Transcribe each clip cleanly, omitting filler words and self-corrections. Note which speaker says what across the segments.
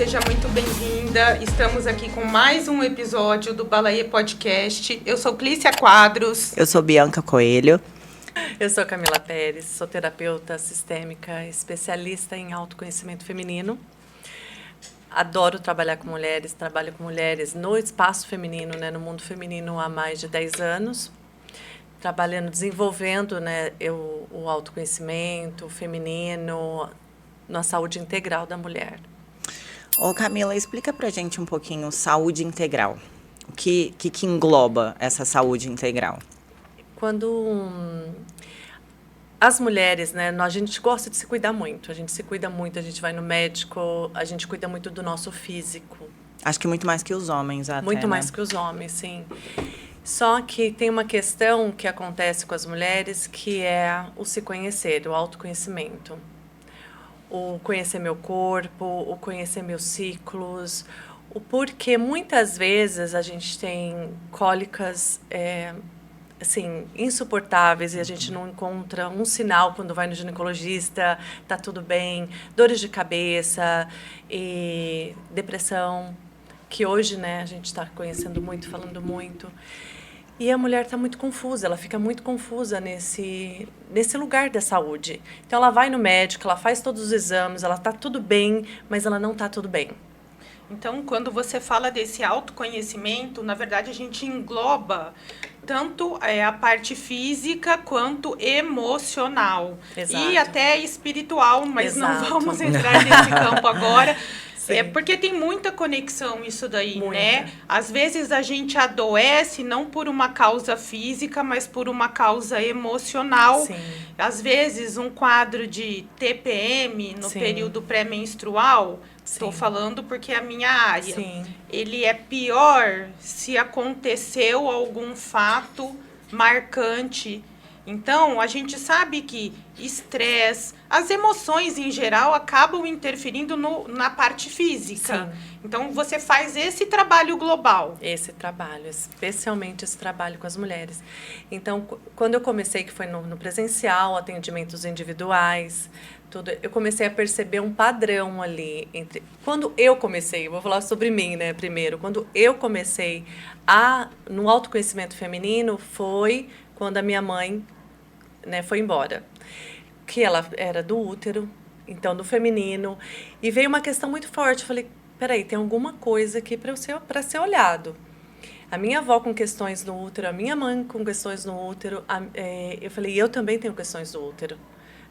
Speaker 1: seja muito bem-vinda. Estamos aqui com mais um episódio do Balaê Podcast. Eu sou Clícia Quadros.
Speaker 2: Eu sou Bianca Coelho.
Speaker 3: Eu sou Camila Pérez, sou terapeuta sistêmica, especialista em autoconhecimento feminino. Adoro trabalhar com mulheres, trabalho com mulheres no espaço feminino, né, no mundo feminino há mais de 10 anos. Trabalhando, desenvolvendo, né, o autoconhecimento feminino, na saúde integral da mulher.
Speaker 2: Ô Camila, explica pra gente um pouquinho saúde integral. O que engloba essa saúde integral?
Speaker 3: Quando as mulheres, né, a gente gosta de se cuidar muito, a gente se cuida muito, a gente vai no médico, a gente cuida muito do nosso físico.
Speaker 2: Acho que muito mais que os homens até,
Speaker 3: Muito mais
Speaker 2: né?
Speaker 3: que os homens, sim. Só que tem uma questão que acontece com as mulheres, que é o se conhecer, o autoconhecimento. O conhecer meu corpo, o conhecer meus ciclos, o porquê muitas vezes a gente tem cólicas assim, insuportáveis e a gente não encontra um sinal quando vai no ginecologista, tá tudo bem, dores de cabeça e depressão, que hoje, né, a gente está conhecendo muito, falando muito. E a mulher está muito confusa, ela fica muito confusa nesse lugar da saúde. Então, ela vai no médico, ela faz todos os exames, ela está tudo bem, mas ela não está tudo bem.
Speaker 1: Então, quando você fala desse autoconhecimento, na verdade, a gente engloba tanto a parte física quanto emocional.
Speaker 3: Exato.
Speaker 1: E até espiritual, mas
Speaker 3: Exato.
Speaker 1: não vamos entrar nesse campo agora.
Speaker 3: Sim.
Speaker 1: Porque tem muita conexão isso daí,
Speaker 3: Muita.
Speaker 1: né? Às vezes a gente adoece não por uma causa física, mas por uma causa emocional.
Speaker 3: Sim.
Speaker 1: Às vezes um quadro de TPM no
Speaker 3: Sim.
Speaker 1: período pré-menstrual, estou
Speaker 3: Sim.
Speaker 1: falando porque é a minha área.
Speaker 3: Sim.
Speaker 1: Ele é pior se aconteceu algum fato marcante. Então, a gente sabe que estresse, as emoções em geral acabam interferindo na parte física.
Speaker 3: Sim.
Speaker 1: Então, você faz esse trabalho global.
Speaker 3: Esse trabalho, especialmente esse trabalho com as mulheres. Então, quando eu comecei, que foi no presencial, atendimentos individuais, tudo, eu comecei a perceber um padrão ali entre... Quando eu comecei, eu vou falar sobre mim, né, primeiro. Quando eu comecei no autoconhecimento feminino, foi quando a minha mãe, né, foi embora. Que ela era do útero, então do feminino, e veio uma questão muito forte. Eu falei, peraí, tem alguma coisa aqui para ser olhado. A minha avó com questões no útero, a minha mãe com questões no útero, eu falei, eu também tenho questões do útero,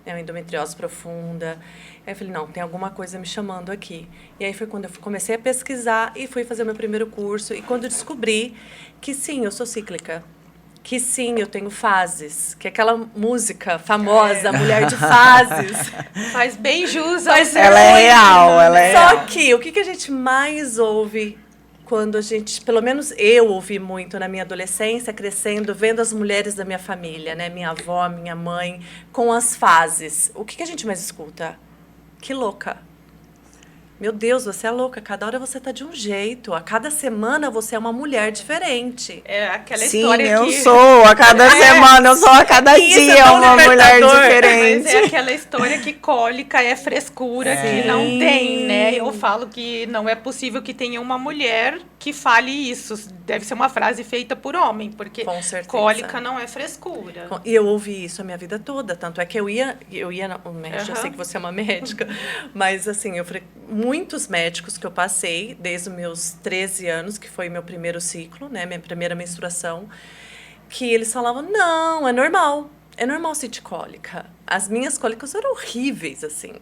Speaker 3: né, uma endometriose profunda. Aí eu falei, não, tem alguma coisa me chamando aqui. E aí foi quando eu comecei a pesquisar e fui fazer meu primeiro curso, e quando eu descobri que sim, eu sou cíclica. Que sim, eu tenho fases, que é aquela música famosa, Mulher de Fases.
Speaker 1: Faz bem jus
Speaker 3: ao ser
Speaker 2: Ela é real, ela é
Speaker 3: Só
Speaker 2: real.
Speaker 3: que o que a gente mais ouve quando a gente, pelo menos eu ouvi muito na minha adolescência, crescendo, vendo as mulheres da minha família, né, minha avó, minha mãe, com as fases. O que a gente mais escuta? Que louca. Meu Deus, você é louca. Cada hora você tá de um jeito. A cada semana você é uma mulher diferente.
Speaker 1: É aquela
Speaker 2: Sim,
Speaker 1: história
Speaker 2: eu
Speaker 1: que...
Speaker 2: sou. A cada semana, eu sou a cada
Speaker 3: Isso,
Speaker 2: dia
Speaker 3: é tão
Speaker 2: uma mulher
Speaker 3: libertador.
Speaker 2: diferente.
Speaker 1: Mas é aquela história que cólica é frescura, que não tem, né? Eu falo que não é possível que tenha uma mulher que fale isso. Deve ser uma frase feita por homem, porque
Speaker 3: Com certeza.
Speaker 1: cólica não é frescura.
Speaker 3: E eu ouvi isso a minha vida toda. Tanto é que eu ia no médico, eu sei que você é uma médica, mas assim, eu falei, muitos médicos que eu passei, desde os meus 13 anos, que foi meu primeiro ciclo, né, minha primeira menstruação, que eles falavam, não, é normal sentir cólica. As minhas cólicas eram horríveis, assim,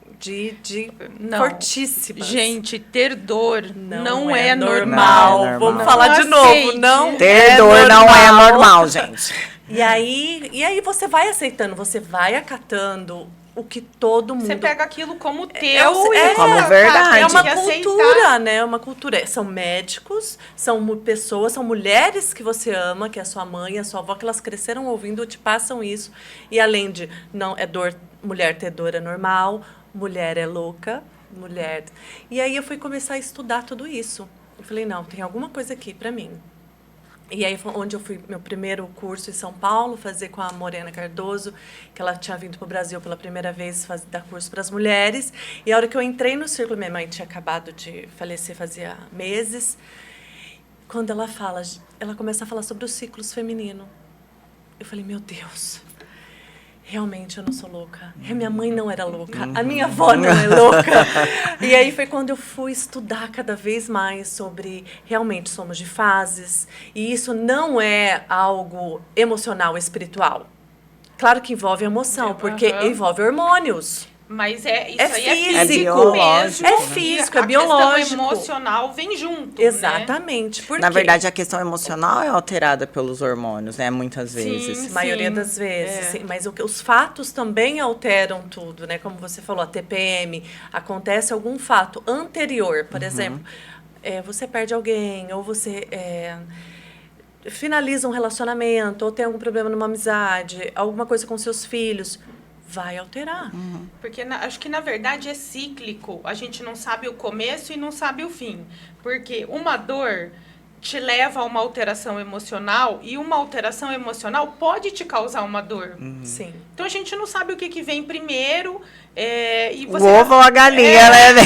Speaker 1: Não.
Speaker 3: fortíssimas.
Speaker 1: Gente, ter dor não
Speaker 3: é
Speaker 1: é
Speaker 2: Não
Speaker 1: normal.
Speaker 2: é normal.
Speaker 3: Vamos falar de
Speaker 1: Não aceite.
Speaker 3: novo, não
Speaker 2: Ter dor não é normal, gente.
Speaker 3: E aí você vai aceitando, você vai acatando o que todo mundo...
Speaker 1: Você pega aquilo como teu
Speaker 2: como verdade.
Speaker 3: É uma
Speaker 1: tem que
Speaker 3: cultura,
Speaker 1: aceitar.
Speaker 3: né? Uma cultura. São médicos, são pessoas, são mulheres que você ama, que é a sua mãe, a sua avó, que elas cresceram ouvindo, te passam isso. E além de, não, é dor, mulher ter dor é normal, mulher é louca, mulher... E aí eu fui começar a estudar tudo isso. Eu falei, não, tem alguma coisa aqui pra mim. E aí foi onde eu fui, meu primeiro curso em São Paulo, fazer com a Morena Cardoso, que ela tinha vindo para o Brasil pela primeira vez dar curso para as mulheres. E a hora que eu entrei no círculo, minha mãe tinha acabado de falecer fazia meses. Quando ela começa a falar sobre os ciclos femininos. Eu falei, meu Deus, realmente eu não sou louca. A minha mãe não era louca, a minha avó não é louca. E aí foi quando eu fui estudar cada vez mais sobre realmente somos de fases. E isso não é algo emocional, espiritual. Claro que envolve emoção, porque envolve hormônios.
Speaker 1: Mas isso
Speaker 3: É
Speaker 1: aí
Speaker 3: físico,
Speaker 1: é físico mesmo.
Speaker 3: É físico, é
Speaker 1: a
Speaker 3: biológico.
Speaker 1: questão emocional vem junto,
Speaker 3: Exatamente.
Speaker 1: né?
Speaker 3: Por
Speaker 2: Na
Speaker 3: quê?
Speaker 2: verdade, a questão emocional é alterada pelos hormônios, né? Muitas vezes.
Speaker 1: Sim.
Speaker 3: A maioria das vezes, sim. Mas os fatos também alteram tudo, né? Como você falou, a TPM, acontece algum fato anterior, por exemplo, você perde alguém, ou você finaliza um relacionamento, ou tem algum problema numa amizade, alguma coisa com seus filhos, vai alterar.
Speaker 1: Porque acho que, na verdade, é cíclico. A gente não sabe o começo e não sabe o fim. Porque uma dor te leva a uma alteração emocional e uma alteração emocional pode te causar uma dor.
Speaker 3: Sim.
Speaker 1: Então, a gente não sabe o que vem primeiro. E
Speaker 2: O ovo ou a galinha, né?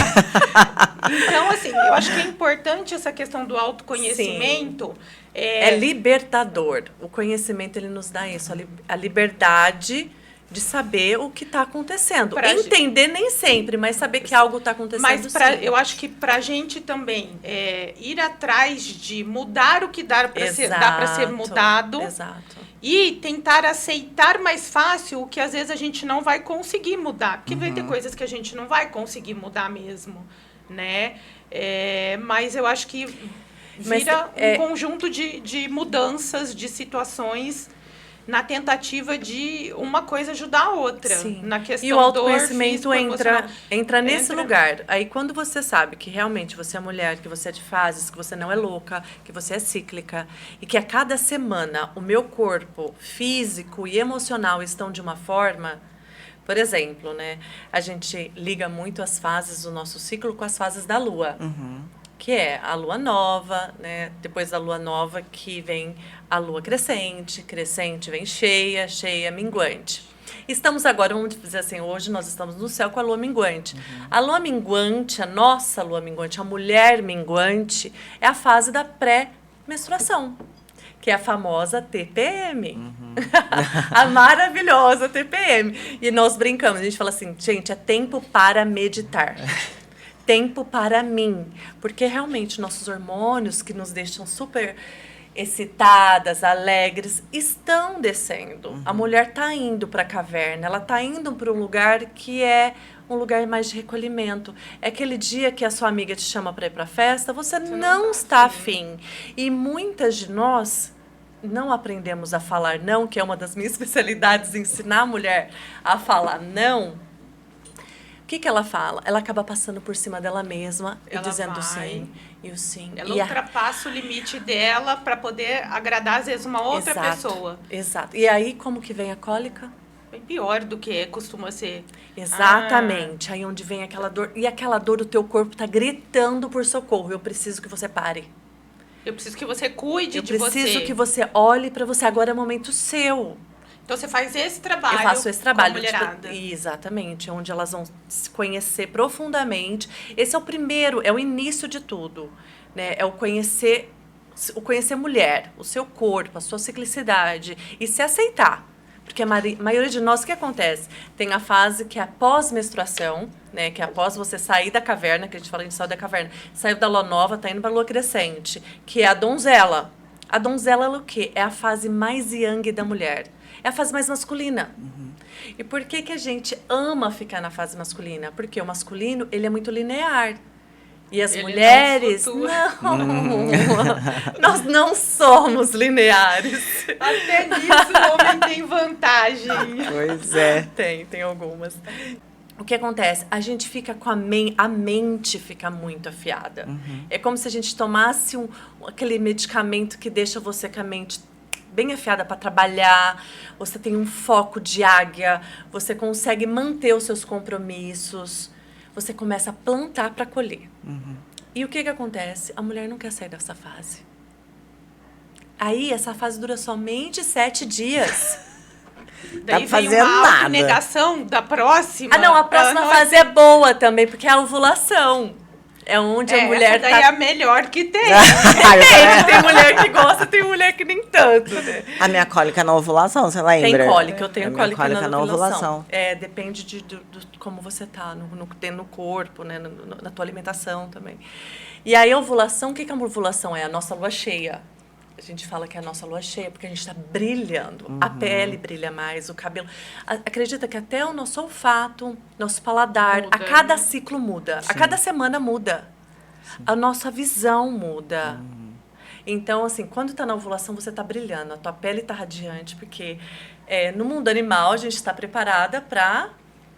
Speaker 1: Então, assim, eu acho que é importante essa questão do autoconhecimento.
Speaker 3: É libertador. O conhecimento, ele nos dá isso, a liberdade de saber o que está acontecendo. Entender nem sempre, mas saber que algo está acontecendo.
Speaker 1: Mas eu acho que para a gente também ir atrás de mudar o que dá para ser mudado.
Speaker 3: Exato.
Speaker 1: E tentar aceitar mais fácil o que às vezes a gente não vai conseguir mudar. Porque vai ter coisas que a gente não vai conseguir mudar mesmo, né? Mas eu acho que vira um conjunto de mudanças, de situações, na tentativa de uma coisa ajudar a outra.
Speaker 3: Sim.
Speaker 1: Na questão
Speaker 3: e o autoconhecimento
Speaker 1: dor, físico,
Speaker 3: entra nesse lugar. Aí quando você sabe que realmente você é mulher, que você é de fases, que você não é louca, que você é cíclica, e que a cada semana o meu corpo físico e emocional estão de uma forma. Por exemplo, né, a gente liga muito as fases do nosso ciclo com as fases da lua. Que é a lua nova, né? Depois da lua nova que vem a lua crescente, crescente vem cheia, cheia, minguante. Estamos agora, vamos dizer assim, hoje nós estamos no céu com a lua minguante. A lua minguante, a nossa lua minguante, a mulher minguante, é a fase da pré-menstruação, que é a famosa TPM. A maravilhosa TPM. E nós brincamos, a gente fala assim, gente, é tempo para meditar. Tempo para mim, porque realmente nossos hormônios que nos deixam super excitadas, alegres, estão descendo. A mulher está indo para a caverna, ela está indo para um lugar que é um lugar mais de recolhimento. É aquele dia que a sua amiga te chama para ir para a festa, você não está afim. E muitas de nós não aprendemos a falar não, que é uma das minhas especialidades, ensinar a mulher a falar não. O que ela fala? Ela acaba passando por cima dela mesma e dizendo sim. E o sim.
Speaker 1: Ela ultrapassa o limite dela para poder agradar, às vezes, uma outra pessoa.
Speaker 3: Exato. E aí, como que vem a cólica?
Speaker 1: Bem pior do que costuma ser.
Speaker 3: Exatamente. Aí onde vem aquela dor. E aquela dor, o teu corpo está gritando por socorro. Eu preciso que você pare.
Speaker 1: Eu preciso que você cuide de você.
Speaker 3: Eu preciso que você olhe para você. Agora é o momento seu.
Speaker 1: Então, você faz esse trabalho.
Speaker 3: Eu faço esse trabalho.
Speaker 1: Com a mulherada.
Speaker 3: Exatamente. Onde elas vão se conhecer profundamente. Esse é o primeiro, é o início de tudo. Né? É o conhecer mulher, o seu corpo, a sua ciclicidade. E se aceitar. Porque a maioria de nós, o que acontece? Tem a fase que é a pós-menstruação, né? Que é após você sair da caverna, que a gente fala, a gente saiu da caverna. Saiu da lua nova, tá indo para a lua crescente. Que é a donzela. A donzela é o quê? É a fase mais yang da mulher. É a fase mais masculina. E por que a gente ama ficar na fase masculina? Porque o masculino, ele é muito linear. E as mulheres, não. Nós não somos lineares.
Speaker 1: Até nisso o homem tem vantagem.
Speaker 2: Pois é.
Speaker 3: Tem algumas. O que acontece? A gente fica com a mente fica muito afiada. É como se a gente tomasse aquele medicamento que deixa você com a mente bem afiada para trabalhar, você tem um foco de águia, você consegue manter os seus compromissos, você começa a plantar para colher. E o que acontece? A mulher não quer sair dessa fase. Aí, essa fase dura somente 7 dias.
Speaker 1: Daí
Speaker 2: Tá
Speaker 1: vem
Speaker 2: fazendo
Speaker 1: uma
Speaker 2: nada.
Speaker 1: negação da próxima.
Speaker 3: Ah, não, a próxima fase é boa também, porque é a ovulação. É onde a mulher
Speaker 1: essa daí
Speaker 3: tá...
Speaker 1: é a melhor que tem.
Speaker 3: Tem mulher que gosta, tem mulher que nem tanto, né?
Speaker 2: A minha cólica na ovulação, você lembra?
Speaker 3: Tem cólica, eu tenho
Speaker 2: A minha
Speaker 3: cólica na ovulação.
Speaker 2: ovulação.
Speaker 3: Depende de como você tá no corpo, né? Na tua alimentação também. E aí a ovulação, o que a ovulação é? A nossa lua cheia. A gente fala que é a nossa lua cheia porque a gente está brilhando. A pele brilha mais, o cabelo. Acredita que até o nosso olfato, nosso paladar,
Speaker 1: Muda,
Speaker 3: a cada
Speaker 1: né?
Speaker 3: ciclo muda. A cada semana muda. A nossa visão muda. Então, assim, quando tá na ovulação, você tá brilhando, a tua pele tá radiante, porque no mundo animal a gente está preparada para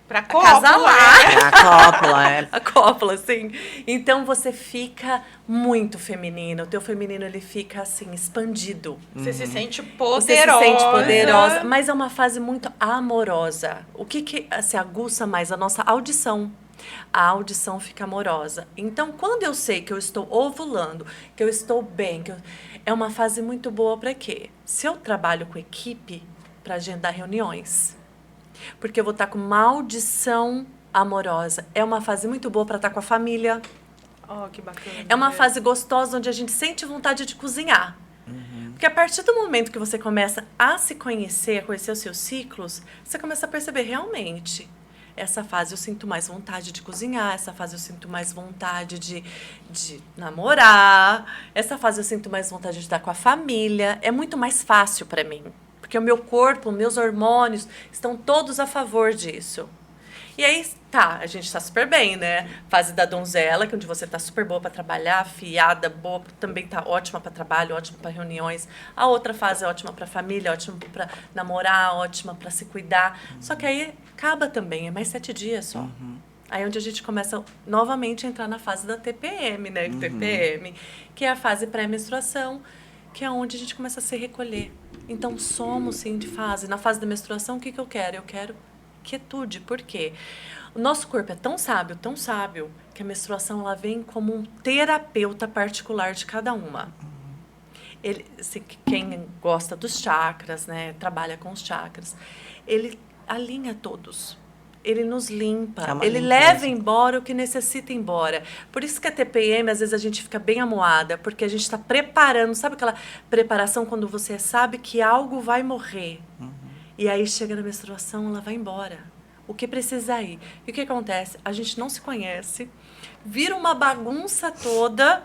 Speaker 1: Pra
Speaker 3: acasalar.
Speaker 2: É a cópula, é.
Speaker 3: A cópula, assim. Então você fica muito feminino. O teu feminino, ele fica, assim, expandido.
Speaker 1: Você se sente
Speaker 3: Você
Speaker 1: poderosa.
Speaker 3: se sente poderosa, mas é uma fase muito amorosa. O que se aguça mais? A nossa audição. A audição fica amorosa. Então, quando eu sei que eu estou ovulando, que eu estou bem, é uma fase muito boa para quê? Se eu trabalho com equipe, para agendar reuniões. Porque eu vou estar com uma audição amorosa. É uma fase muito boa para estar com a família.
Speaker 1: Oh, que bacana.
Speaker 3: É uma fase gostosa onde a gente sente vontade de cozinhar. Porque a partir do momento que você começa a se conhecer, a conhecer os seus ciclos, você começa a perceber realmente. Essa fase eu sinto mais vontade de cozinhar, essa fase eu sinto mais vontade de namorar, essa fase eu sinto mais vontade de estar com a família. É muito mais fácil para mim. Porque o meu corpo, meus hormônios estão todos a favor disso. E aí, tá, a gente tá super bem, né? Fase da donzela, que é onde você tá super boa para trabalhar, afiada, boa, também tá ótima para trabalho, ótima para reuniões. A outra fase é ótima para família, ótima para namorar, ótima para se cuidar. Só que aí acaba também, é mais 7 dias só. Aí é onde a gente começa novamente a entrar na fase da TPM, né? TPM, que é a fase pré-menstruação, que é onde a gente começa a se recolher. Então, somos, sim, de fase. Na fase da menstruação, o que eu quero? Eu quero quietude. Por quê? O nosso corpo é tão sábio, que a menstruação ela vem como um terapeuta particular de cada uma. Quem gosta dos chakras, né, trabalha com os chakras, ele alinha todos. Ele nos limpa, ele leva embora o que necessita ir embora. Por isso que a TPM, às vezes, a gente fica bem amuada, porque a gente está preparando, sabe aquela preparação quando você sabe que algo vai morrer? E aí chega na menstruação, ela vai embora. O que precisa ir? E o que acontece? A gente não se conhece, vira uma bagunça toda,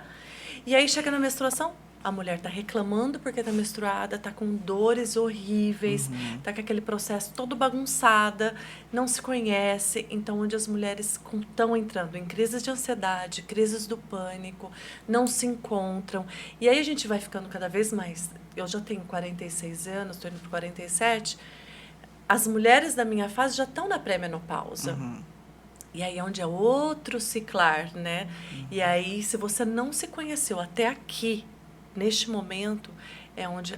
Speaker 3: e aí chega na menstruação, a mulher está reclamando porque está menstruada, está com dores horríveis, está com aquele processo todo bagunçada, não se conhece. Então, onde as mulheres estão entrando em crises de ansiedade, crises do pânico, não se encontram. E aí a gente vai ficando cada vez mais... Eu já tenho 46 anos, estou indo para 47. As mulheres da minha fase já estão na pré-menopausa. E aí é onde é outro ciclar, né? E aí, se você não se conheceu até aqui, neste momento, é onde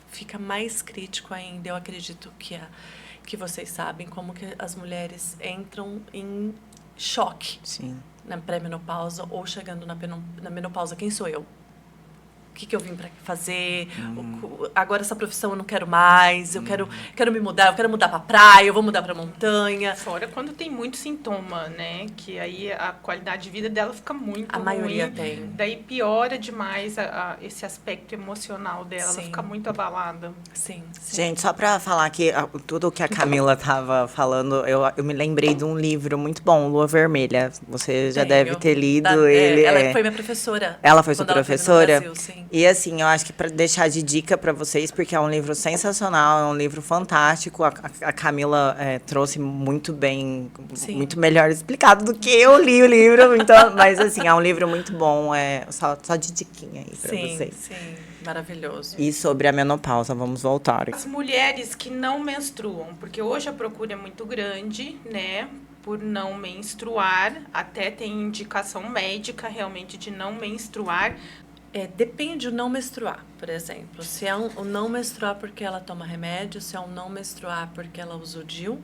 Speaker 3: fica mais crítico ainda. Eu acredito que vocês sabem como que as mulheres entram em choque.
Speaker 2: Sim.
Speaker 3: Na pré-menopausa ou chegando na menopausa. Quem sou eu? O que eu vim para fazer? Agora essa profissão eu não quero mais. Eu quero me mudar. Eu quero mudar para praia. Eu vou mudar para montanha.
Speaker 1: Fora quando tem muito sintoma, né? Que aí a qualidade de vida dela fica muito ruim.
Speaker 3: A maioria tem.
Speaker 1: Daí piora demais esse aspecto emocional dela.
Speaker 3: Sim.
Speaker 1: Ela fica muito abalada.
Speaker 3: Sim.
Speaker 2: Gente, só para falar que tudo o que a Camila estava falando, eu me lembrei de um livro muito bom, Lua Vermelha. Você já deve ter lido ele.
Speaker 3: Ela foi minha professora.
Speaker 2: Ela foi sua professora?
Speaker 3: Ela no Brasil, sim.
Speaker 2: E assim, eu acho que para deixar de dica para vocês, porque é um livro sensacional, é um livro fantástico. A Camila trouxe muito bem,
Speaker 3: Sim.
Speaker 2: muito melhor explicado do que eu li o livro. Então, mas assim, é um livro muito bom, só de diquinha aí para vocês.
Speaker 3: Sim, maravilhoso.
Speaker 2: E sobre a menopausa, vamos voltar.
Speaker 1: As mulheres que não menstruam, porque hoje a procura é muito grande, né? Por não menstruar, até tem indicação médica realmente de não menstruar.
Speaker 3: Depende do não menstruar, por exemplo. Se é um não menstruar porque ela toma remédio, se é um não menstruar porque ela usa o DIU,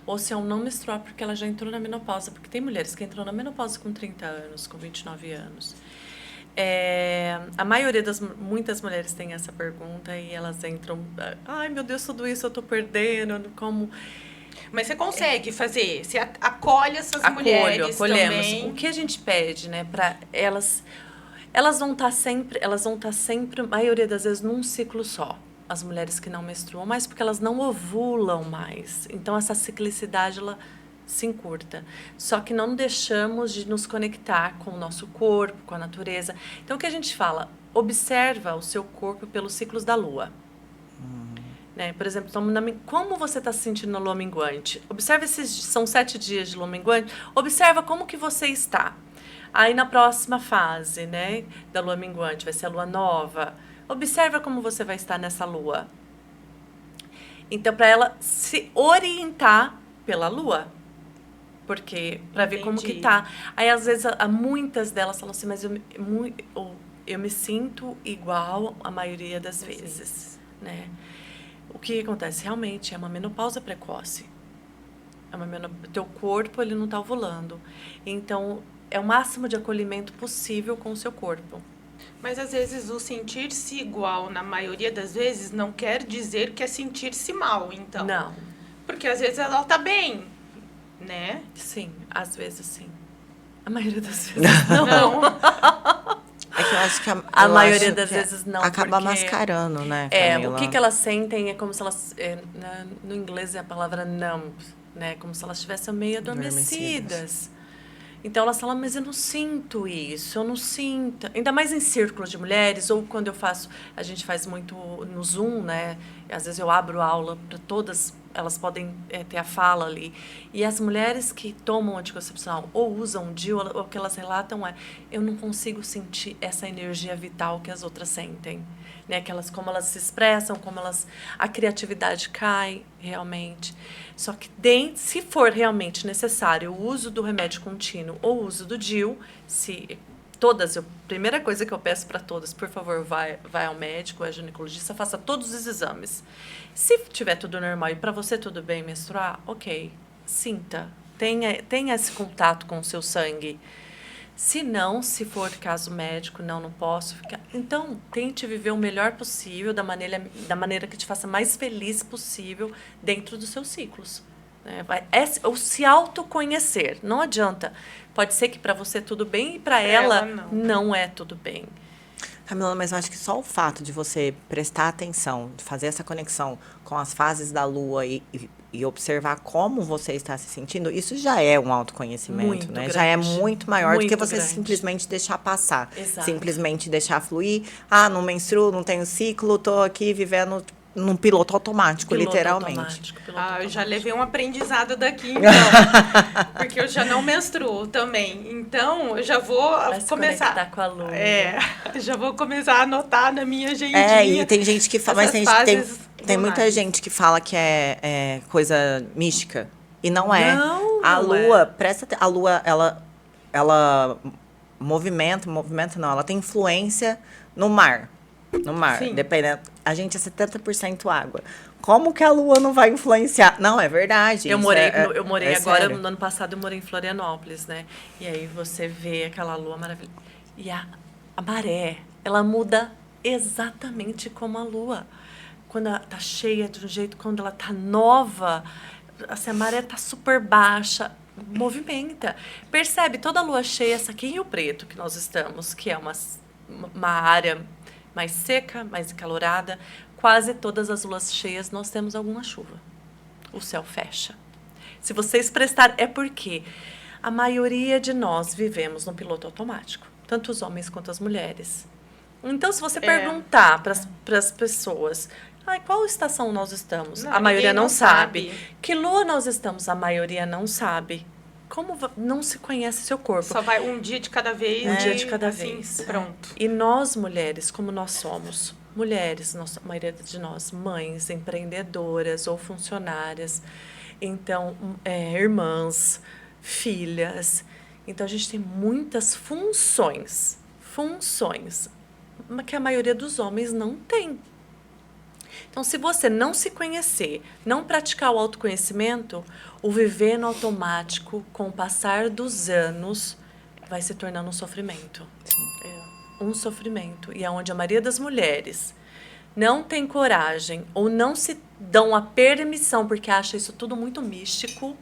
Speaker 3: ou se é um não menstruar porque ela já entrou na menopausa. Porque tem mulheres que entram na menopausa com 30 anos, com 29 anos. A maioria muitas mulheres têm essa pergunta e elas entram, ai meu Deus, tudo isso eu tô perdendo, como...
Speaker 1: Mas você consegue fazer, você acolhe essas mulheres
Speaker 3: acolhemos.
Speaker 1: também.
Speaker 3: O que a gente pede, né, para elas vão estar sempre, a maioria das vezes, num ciclo só. As mulheres que não menstruam mais, porque elas não ovulam mais. Então, essa ciclicidade, ela se encurta. Só que não deixamos de nos conectar com o nosso corpo, com a natureza. Então, o que a gente fala? Observa o seu corpo pelos ciclos da lua. Né? Por exemplo, como você está se sentindo na lua minguante? Observa são 7 dias de lua minguante. Observa como que você está. Aí, na próxima fase, né, da lua minguante, vai ser a lua nova. Observa como você vai estar nessa lua. Então, para ela se orientar pela lua. Porque, para ver como que tá. Aí, às vezes, muitas delas falam assim, mas eu me sinto igual a maioria das vezes. Né? O que acontece? Realmente, é uma menopausa precoce. Teu corpo, ele não está ovulando. Então, é o máximo de acolhimento possível com o seu corpo.
Speaker 1: Mas, às vezes, o sentir-se igual, na maioria das vezes, não quer dizer que é sentir-se mal, então.
Speaker 3: Não.
Speaker 1: Porque, às vezes, ela tá bem, né?
Speaker 3: Sim, às vezes, sim. A maioria das vezes, não.
Speaker 2: É que eu acho que
Speaker 3: a maioria das vezes não.
Speaker 2: Acaba mascarando, né, Camila?
Speaker 3: O que elas sentem é como se elas... no inglês é a palavra numb, né? Como se elas estivessem meio adormecidas. Então, elas falam, mas eu não sinto isso, eu não sinto. Ainda mais em círculos de mulheres, ou quando a gente faz muito no Zoom, né? Às vezes eu abro aula para todas, elas podem ter a fala ali. E as mulheres que tomam anticoncepcional ou usam DIU, o que elas relatam eu não consigo sentir essa energia vital que as outras sentem. Né? Como elas se expressam, a criatividade cai realmente. Só que se for realmente necessário o uso do remédio contínuo ou o uso do DIU, a primeira coisa que eu peço para todas, por favor, vai ao médico, ao ginecologista, faça todos os exames. Se tiver tudo normal e para você tudo bem menstruar, ok, sinta, tenha esse contato com o seu sangue. Se não, se for caso médico, não posso ficar. Então, tente viver o melhor possível, da maneira que te faça mais feliz possível dentro dos seus ciclos. Ou se autoconhecer. Não adianta. Pode ser que para você tudo bem e para ela não é tudo bem.
Speaker 2: Camila, mas eu acho que só o fato de você prestar atenção, de fazer essa conexão com as fases da lua e observar como você está se sentindo, isso já é um autoconhecimento,
Speaker 3: muito
Speaker 2: né?
Speaker 3: Grande.
Speaker 2: Já é muito maior do que você
Speaker 3: grande.
Speaker 2: simplesmente deixar passar.
Speaker 3: Exato.
Speaker 2: Simplesmente deixar fluir. Não menstruo, não tenho ciclo, tô aqui vivendo num piloto automático, literalmente.
Speaker 1: Eu já levei um aprendizado daqui, então. Porque eu já não menstruo também. Então, eu já vou começar
Speaker 3: com a lua.
Speaker 1: Já vou começar a anotar na minha agendinha.
Speaker 2: E tem gente que fala, mas tem muita gente que fala que é coisa mística. E não é. A lua, a lua, ela movimenta não, ela tem influência no mar. No mar,
Speaker 1: Sim.
Speaker 2: Dependendo. A gente é 70% água. Como que a lua não vai influenciar? Não, é verdade.
Speaker 3: Eu morei agora,
Speaker 2: sério.
Speaker 3: no ano passado, eu morei em Florianópolis, né? E aí você vê aquela lua maravilhosa. E a maré, ela muda exatamente como a lua. Quando ela tá cheia de um jeito, quando ela tá nova, assim, a maré tá super baixa, movimenta. Percebe, toda lua cheia, essa aqui em Rio Preto, que nós estamos, que é uma área mais seca, mais encalorada, quase todas as luas cheias nós temos alguma chuva. O céu fecha. Se vocês prestarem, é porque a maioria de nós vivemos no piloto automático, tanto os homens quanto as mulheres. Então, se você perguntar para as pessoas, qual estação nós estamos? A maioria não sabe. Que lua nós estamos? A maioria não sabe. Como não se conhece seu corpo?
Speaker 1: Só vai um dia de cada vez.
Speaker 3: Um dia de cada vez.
Speaker 1: Pronto.
Speaker 3: E nós, mulheres, como nós somos, mulheres, a maioria de nós, mães, empreendedoras ou funcionárias, então, irmãs, filhas. Então, a gente tem muitas funções que a maioria dos homens não tem. Então, se você não se conhecer, não praticar o autoconhecimento, o viver no automático, com o passar dos anos, vai se tornando um sofrimento. um sofrimento. E é onde a maioria das mulheres não tem coragem ou não se dão a permissão, porque acha isso tudo muito místico.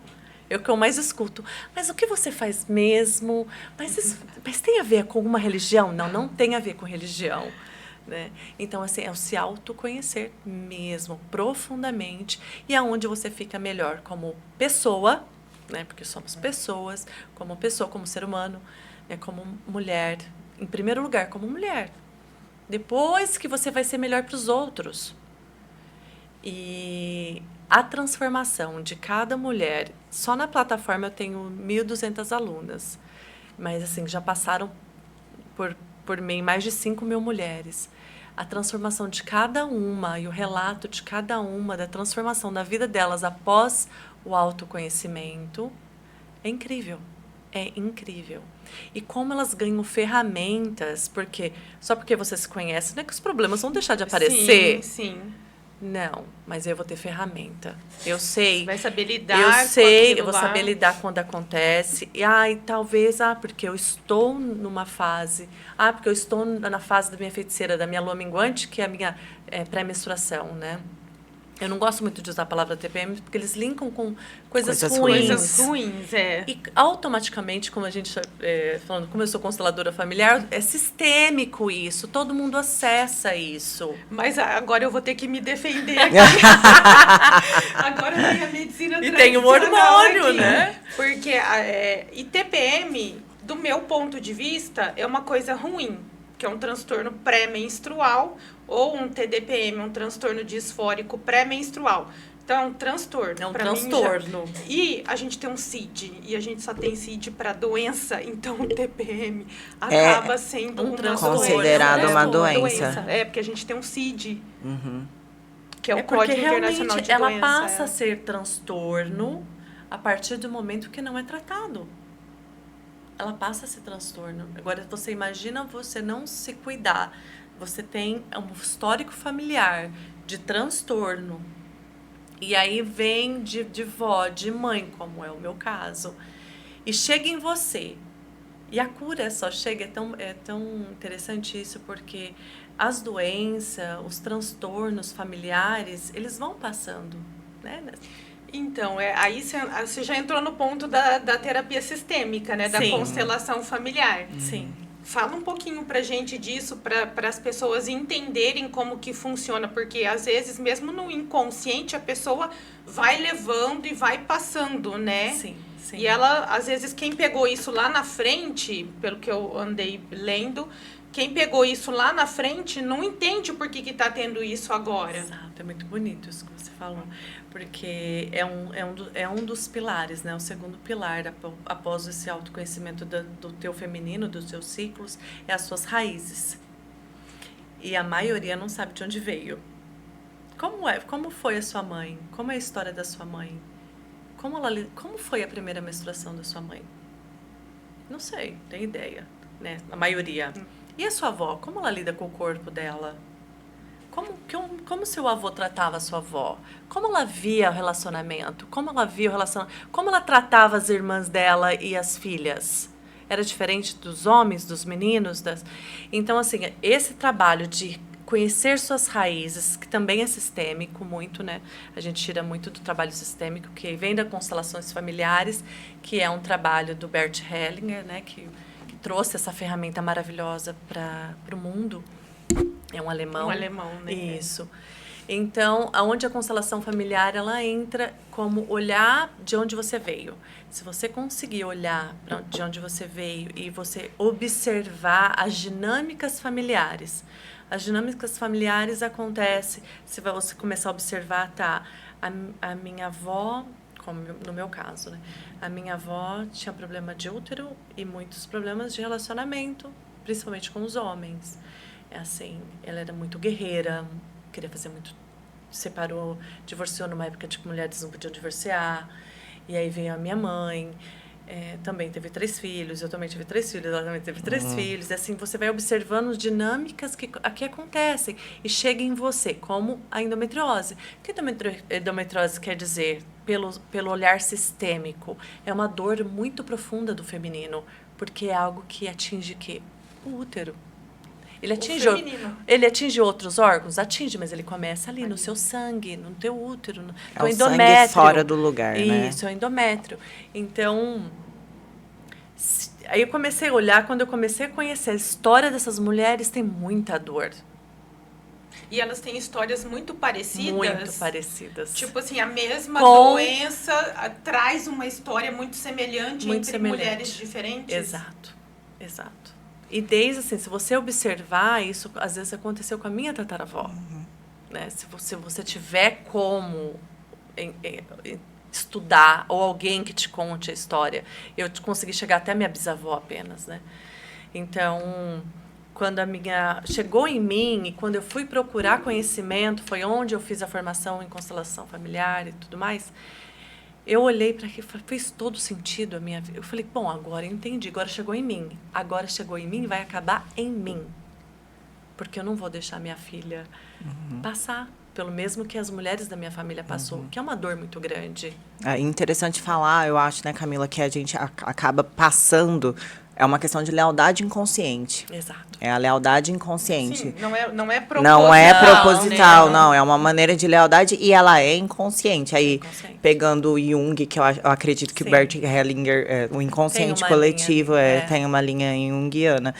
Speaker 3: É o que eu mais escuto. Mas o que você faz mesmo? Mas tem a ver com alguma religião? Não, não tem a ver com religião. Né? Então, assim, é o se autoconhecer mesmo, profundamente, e é onde você fica melhor como pessoa, né? Porque somos pessoas, como ser humano, né? Como mulher, em primeiro lugar, como mulher. Depois que você vai ser melhor para os outros. E a transformação de cada mulher, só na plataforma eu tenho 1.200 alunas, mas assim, já passaram por mim mais de 5.000 mulheres. A transformação de cada uma e o relato de cada uma da transformação da vida delas após o autoconhecimento é incrível. É incrível. E como elas ganham ferramentas, porque só porque você se conhece, não é que os problemas vão deixar de aparecer.
Speaker 1: Sim.
Speaker 3: Não, mas eu vou ter ferramenta. Eu sei.
Speaker 1: Vai saber lidar
Speaker 3: eu vou saber lidar quando acontece. E talvez, porque eu estou numa fase. Porque eu estou na fase da minha feiticeira, da minha lua minguante, que é a minha pré-menstruação, né? Eu não gosto muito de usar a palavra TPM, porque eles linkam com coisas ruins.
Speaker 1: Coisas ruins,
Speaker 3: E automaticamente, como a gente falando, como eu sou consteladora familiar, é sistêmico isso. Todo mundo acessa isso.
Speaker 1: Mas agora eu vou ter que me defender aqui. Agora tem a medicina tradicional.
Speaker 3: E tem o hormônio,
Speaker 1: aqui,
Speaker 3: né?
Speaker 1: Porque e TPM, do meu ponto de vista, é uma coisa ruim, que é um transtorno pré-menstrual, ou um TDPM, um transtorno disfórico pré-menstrual. Então, é um transtorno.
Speaker 3: É um transtorno.
Speaker 1: E a gente tem um CID, e a gente só tem CID para doença, então o TPM acaba sendo
Speaker 3: um transtorno.
Speaker 2: Considerado uma doença.
Speaker 1: Porque a gente tem um CID,
Speaker 2: Uhum.
Speaker 1: que é o Código Internacional de
Speaker 3: ela
Speaker 1: Doença.
Speaker 3: passa a ser transtorno a partir do momento que não é tratado. Ela passa a ser transtorno. Agora, você imagina você não se cuidar. Você tem um histórico familiar de transtorno. E aí vem de vó, de mãe, como é o meu caso. E chega em você. E a cura só chega. É tão interessante isso, porque as doenças, os transtornos familiares, eles vão passando, né?
Speaker 1: Então, aí você já entrou no ponto da terapia sistêmica, né? Da constelação familiar.
Speaker 3: Sim.
Speaker 1: Fala um pouquinho pra gente disso, para as pessoas entenderem como que funciona, porque às vezes, mesmo no inconsciente, a pessoa vai levando e vai passando, né?
Speaker 3: Sim.
Speaker 1: E ela, às vezes, quem pegou isso lá na frente, pelo que eu andei lendo, quem pegou isso lá na frente não entende por que tá tendo isso agora.
Speaker 3: Exato, é muito bonito isso que você falou, porque é um dos pilares, né? O segundo pilar, após esse autoconhecimento do teu feminino, dos teus ciclos, é as suas e a maioria não sabe de onde veio. Como foi a sua mãe? Como é a história da sua mãe? Como foi a primeira menstruação da sua mãe? Não sei, tem ideia, né? A maioria. E a sua avó? Como ela lida com o corpo dela? Como seu avô tratava a sua avó? Como ela via o relacionamento? Como ela tratava as irmãs dela e as filhas? Era diferente dos homens, dos meninos? Então, assim, esse trabalho de conhecer suas raízes, que também é sistêmico muito, né? A gente tira muito do trabalho sistêmico, que vem das constelações familiares, que é um trabalho do Bert Hellinger, né? Que trouxe essa ferramenta maravilhosa para o mundo. É um alemão.
Speaker 1: Um alemão, né?
Speaker 3: Isso. Então, aonde a constelação familiar, ela entra como olhar de onde você veio. Se você conseguir olhar de onde você veio e você observar as dinâmicas familiares. As dinâmicas familiares acontecem, se você começar a observar, a minha avó, como no meu caso, né? A minha avó tinha problema de útero e muitos problemas de relacionamento, principalmente com os homens. Ela era muito guerreira, queria fazer muito... Separou, divorciou numa época de que mulheres não podiam divorciar. E aí veio a minha mãe, também teve 3 filhos, eu também tive 3 filhos, ela também teve 3 filhos. E assim, você vai observando as dinâmicas que aqui acontecem e chega em você, como a endometriose. O que endometriose quer dizer? Pelo olhar sistêmico. É uma dor muito profunda do feminino, porque é algo que atinge o útero. Ele atinge outros órgãos? Atinge, mas ele começa ali no seu sangue, no teu útero, no
Speaker 2: teu
Speaker 3: endométrio.
Speaker 2: Sangue fora do lugar, né?
Speaker 3: Isso, é o endométrio. Então, aí eu comecei a olhar, quando eu comecei a conhecer a história dessas mulheres, tem muita dor.
Speaker 1: E elas têm histórias muito parecidas.
Speaker 3: Muito parecidas.
Speaker 1: Tipo assim, a mesma doença traz uma história muito semelhante mulheres diferentes.
Speaker 3: Exato. E desde assim, se você observar, isso às vezes aconteceu com a minha tataravó. Né? Se você tiver como estudar, ou alguém que te conte a história. Eu consegui chegar até a minha bisavó apenas, né? Então, quando chegou em mim e quando eu fui procurar conhecimento, foi onde eu fiz a formação em constelação familiar e tudo mais, eu olhei para aquilo e falei, fez todo sentido a minha vida. Eu falei, bom, agora eu entendi, agora chegou em mim. Agora chegou em mim e vai acabar em mim. Porque eu não vou deixar minha filha passar pelo mesmo que as mulheres da minha família passou, que é uma dor muito grande.
Speaker 2: É interessante falar, eu acho, né, Camila, que a gente acaba passando. É uma questão de lealdade inconsciente.
Speaker 3: Exato.
Speaker 2: É a lealdade inconsciente.
Speaker 1: Sim, não é proposital.
Speaker 2: Não é proposital, não. É uma maneira de lealdade e ela é inconsciente. Aí, pegando o Jung, que eu acredito que o Bert Hellinger, o inconsciente coletivo, tem uma linha junguiana.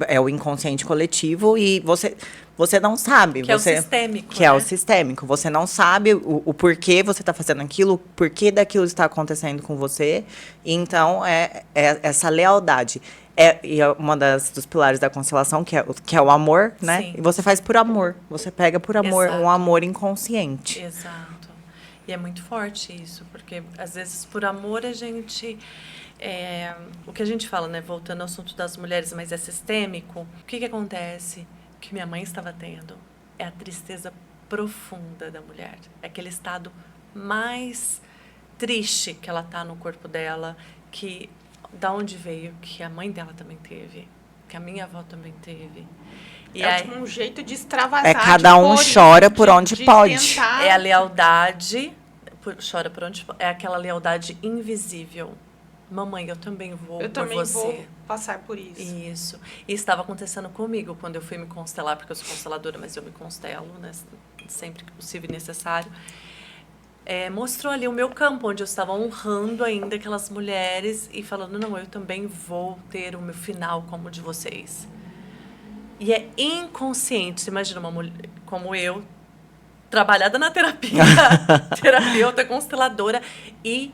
Speaker 2: É o inconsciente coletivo e você não sabe.
Speaker 3: Que é o sistêmico.
Speaker 2: Que é o sistêmico. Você não sabe o porquê você está fazendo aquilo, o porquê daquilo está acontecendo com você. Então, é essa lealdade. E é uma dos pilares da constelação, que é o amor, né?
Speaker 3: Sim.
Speaker 2: E você faz por amor. Você pega por amor, um amor inconsciente.
Speaker 3: Exato. E é muito forte isso, porque, às vezes, por amor, a gente... o que a gente fala, né? Voltando ao assunto das mulheres, mas é sistêmico. O que acontece? O que minha mãe estava tendo é a tristeza profunda da mulher. É aquele estado mais triste que ela tá no corpo dela, que da onde veio, que a mãe dela também teve, que a minha avó também teve. E
Speaker 1: aí, tipo um jeito de extravasar.
Speaker 2: Cada um chora por onde pode.
Speaker 1: Tentar...
Speaker 3: É a lealdade, chora por onde pode. É aquela lealdade invisível. Mamãe, eu também vou por você. Eu também vou
Speaker 1: passar por isso.
Speaker 3: Isso. E estava acontecendo comigo quando eu fui me constelar, porque eu sou consteladora, mas eu me constelo, né, sempre que possível e necessário. Mostrou ali o meu campo, onde eu estava honrando ainda aquelas mulheres e falando, não, eu também vou ter o meu final como o de vocês. E é inconsciente. Você imagina uma mulher como eu, trabalhada na terapia, terapeuta, consteladora e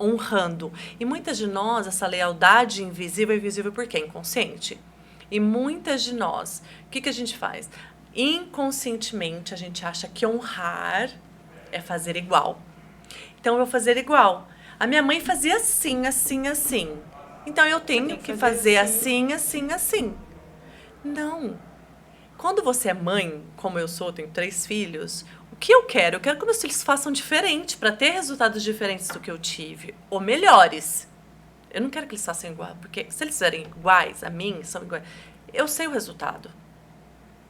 Speaker 3: honrando. E muitas de nós, essa lealdade invisível é invisível porque é inconsciente. E muitas de nós, o que a gente faz? Inconscientemente, a gente acha que honrar é fazer igual. Então, eu vou fazer igual. A minha mãe fazia assim, assim, assim. Então, eu tenho que fazer assim, assim, assim. Não. Quando você é mãe, como eu sou, tenho 3 filhos, o que eu quero? Eu quero que meus filhos façam diferente para ter resultados diferentes do que eu tive, ou melhores. Eu não quero que eles façam igual, porque se eles fizerem iguais a mim, são iguais, eu sei o resultado.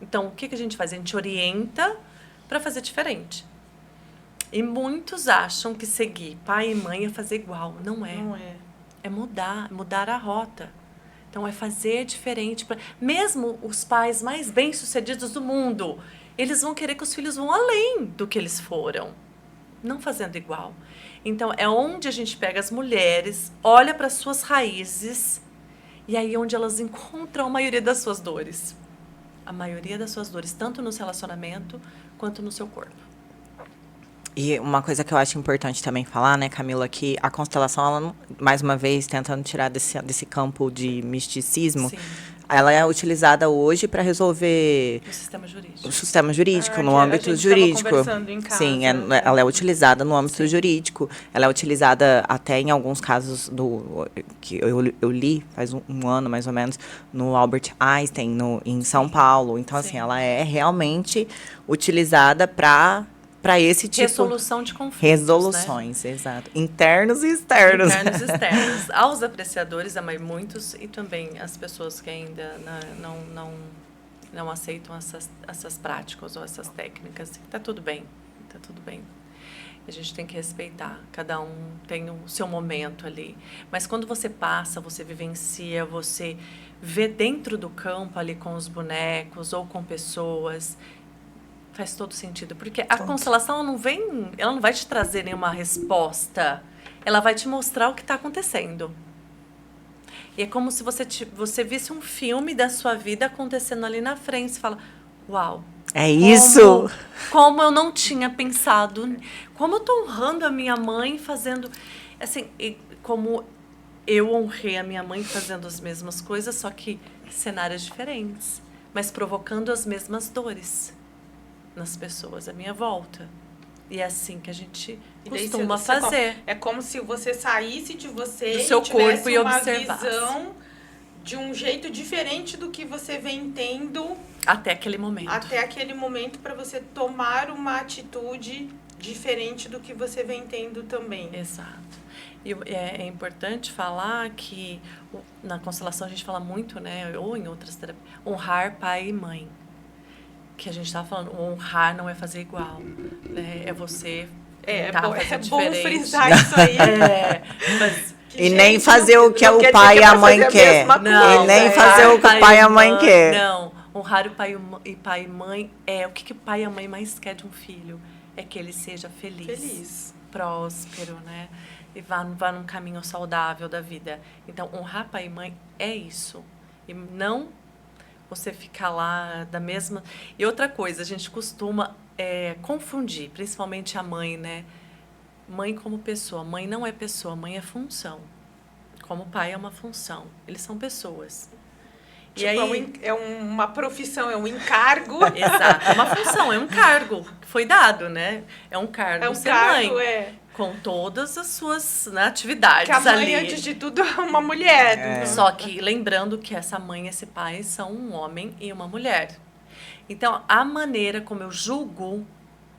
Speaker 3: Então, o que a gente faz? A gente orienta para fazer diferente. E muitos acham que seguir pai e mãe é fazer igual. Não é.
Speaker 1: Não é.
Speaker 3: É mudar a rota. Então, é fazer diferente. Mesmo os pais mais bem-sucedidos do mundo, eles vão querer que os filhos vão além do que eles foram. Não fazendo igual. Então, é onde a gente pega as mulheres, olha para as suas raízes, e aí é onde elas encontram a maioria das suas dores. A maioria das suas dores, tanto no relacionamento, quanto no seu corpo.
Speaker 2: E uma coisa que eu acho importante também falar, né, Camila, que a constelação, ela não, mais uma vez, tentando tirar desse campo de misticismo,
Speaker 3: Sim.
Speaker 2: Ela é utilizada hoje para resolver
Speaker 3: o
Speaker 2: sistema jurídico, no âmbito jurídico.
Speaker 1: Em casa.
Speaker 2: Sim, ela é utilizada no âmbito jurídico. Ela é utilizada até em alguns casos que eu li faz um ano, mais ou menos, no Albert Einstein, em São Paulo. Então, assim, ela é realmente utilizada para esse tipo...
Speaker 3: Resolução de conflitos,
Speaker 2: Resoluções, né? Exato. Internos e externos.
Speaker 3: Internos e externos. Aos apreciadores, muitos, e também as pessoas que ainda não aceitam essas práticas ou essas técnicas. Tá tudo bem, tá tudo bem. A gente tem que respeitar, cada um tem o seu momento ali. Mas quando você passa, você vivencia, você vê dentro do campo ali com os bonecos ou com pessoas, faz todo sentido. Porque a constelação ela não vai te trazer nenhuma resposta, ela vai te mostrar o que está acontecendo. E é como se você visse um filme da sua vida acontecendo ali na frente. Você fala, uau.
Speaker 2: É isso!
Speaker 3: Como eu não tinha pensado. Como eu tô honrando a minha mãe fazendo... Assim, como eu honrei a minha mãe fazendo as mesmas coisas, só que cenários diferentes. Mas provocando as mesmas dores nas pessoas à minha volta. E é assim que a gente costuma fazer.
Speaker 1: É como se você saísse de você
Speaker 3: do seu corpo e
Speaker 1: uma
Speaker 3: observasse.
Speaker 1: Visão de um jeito diferente do que você vem tendo
Speaker 3: até aquele momento.
Speaker 1: Até aquele momento, para você tomar uma atitude diferente do que você vem tendo também.
Speaker 3: Exato. E é importante falar que na constelação a gente fala muito, né, ou em outras terapias, honrar pai e mãe. Que a gente estava falando, honrar não é fazer igual, né? É você fazer diferente.
Speaker 1: Bom frisar isso aí.
Speaker 2: E nem fazer o que o pai e a mãe quer.
Speaker 3: Não,
Speaker 2: e nem fazer o que o pai e a mãe quer.
Speaker 3: Não, honrar o pai e mãe é o que o pai e a mãe mais quer de um filho. É que ele seja feliz. Próspero, né? E vá num caminho saudável da vida. Então, honrar pai e mãe é isso. E não você ficar lá da mesma... E outra coisa, a gente costuma confundir, principalmente a mãe, né? Mãe como pessoa. Mãe não é pessoa, mãe é função. Como pai é uma função. Eles são pessoas.
Speaker 1: Tipo, e aí... é uma profissão, é um encargo.
Speaker 3: Exato, é uma função, é um cargo que foi dado, né? É um cargo ser
Speaker 1: cargo,
Speaker 3: mãe. Com todas as suas atividades ali.
Speaker 1: Que a mãe, antes de tudo, é uma mulher.
Speaker 3: Só que lembrando que essa mãe e esse pai são um homem e uma mulher. Então, a maneira como eu julgo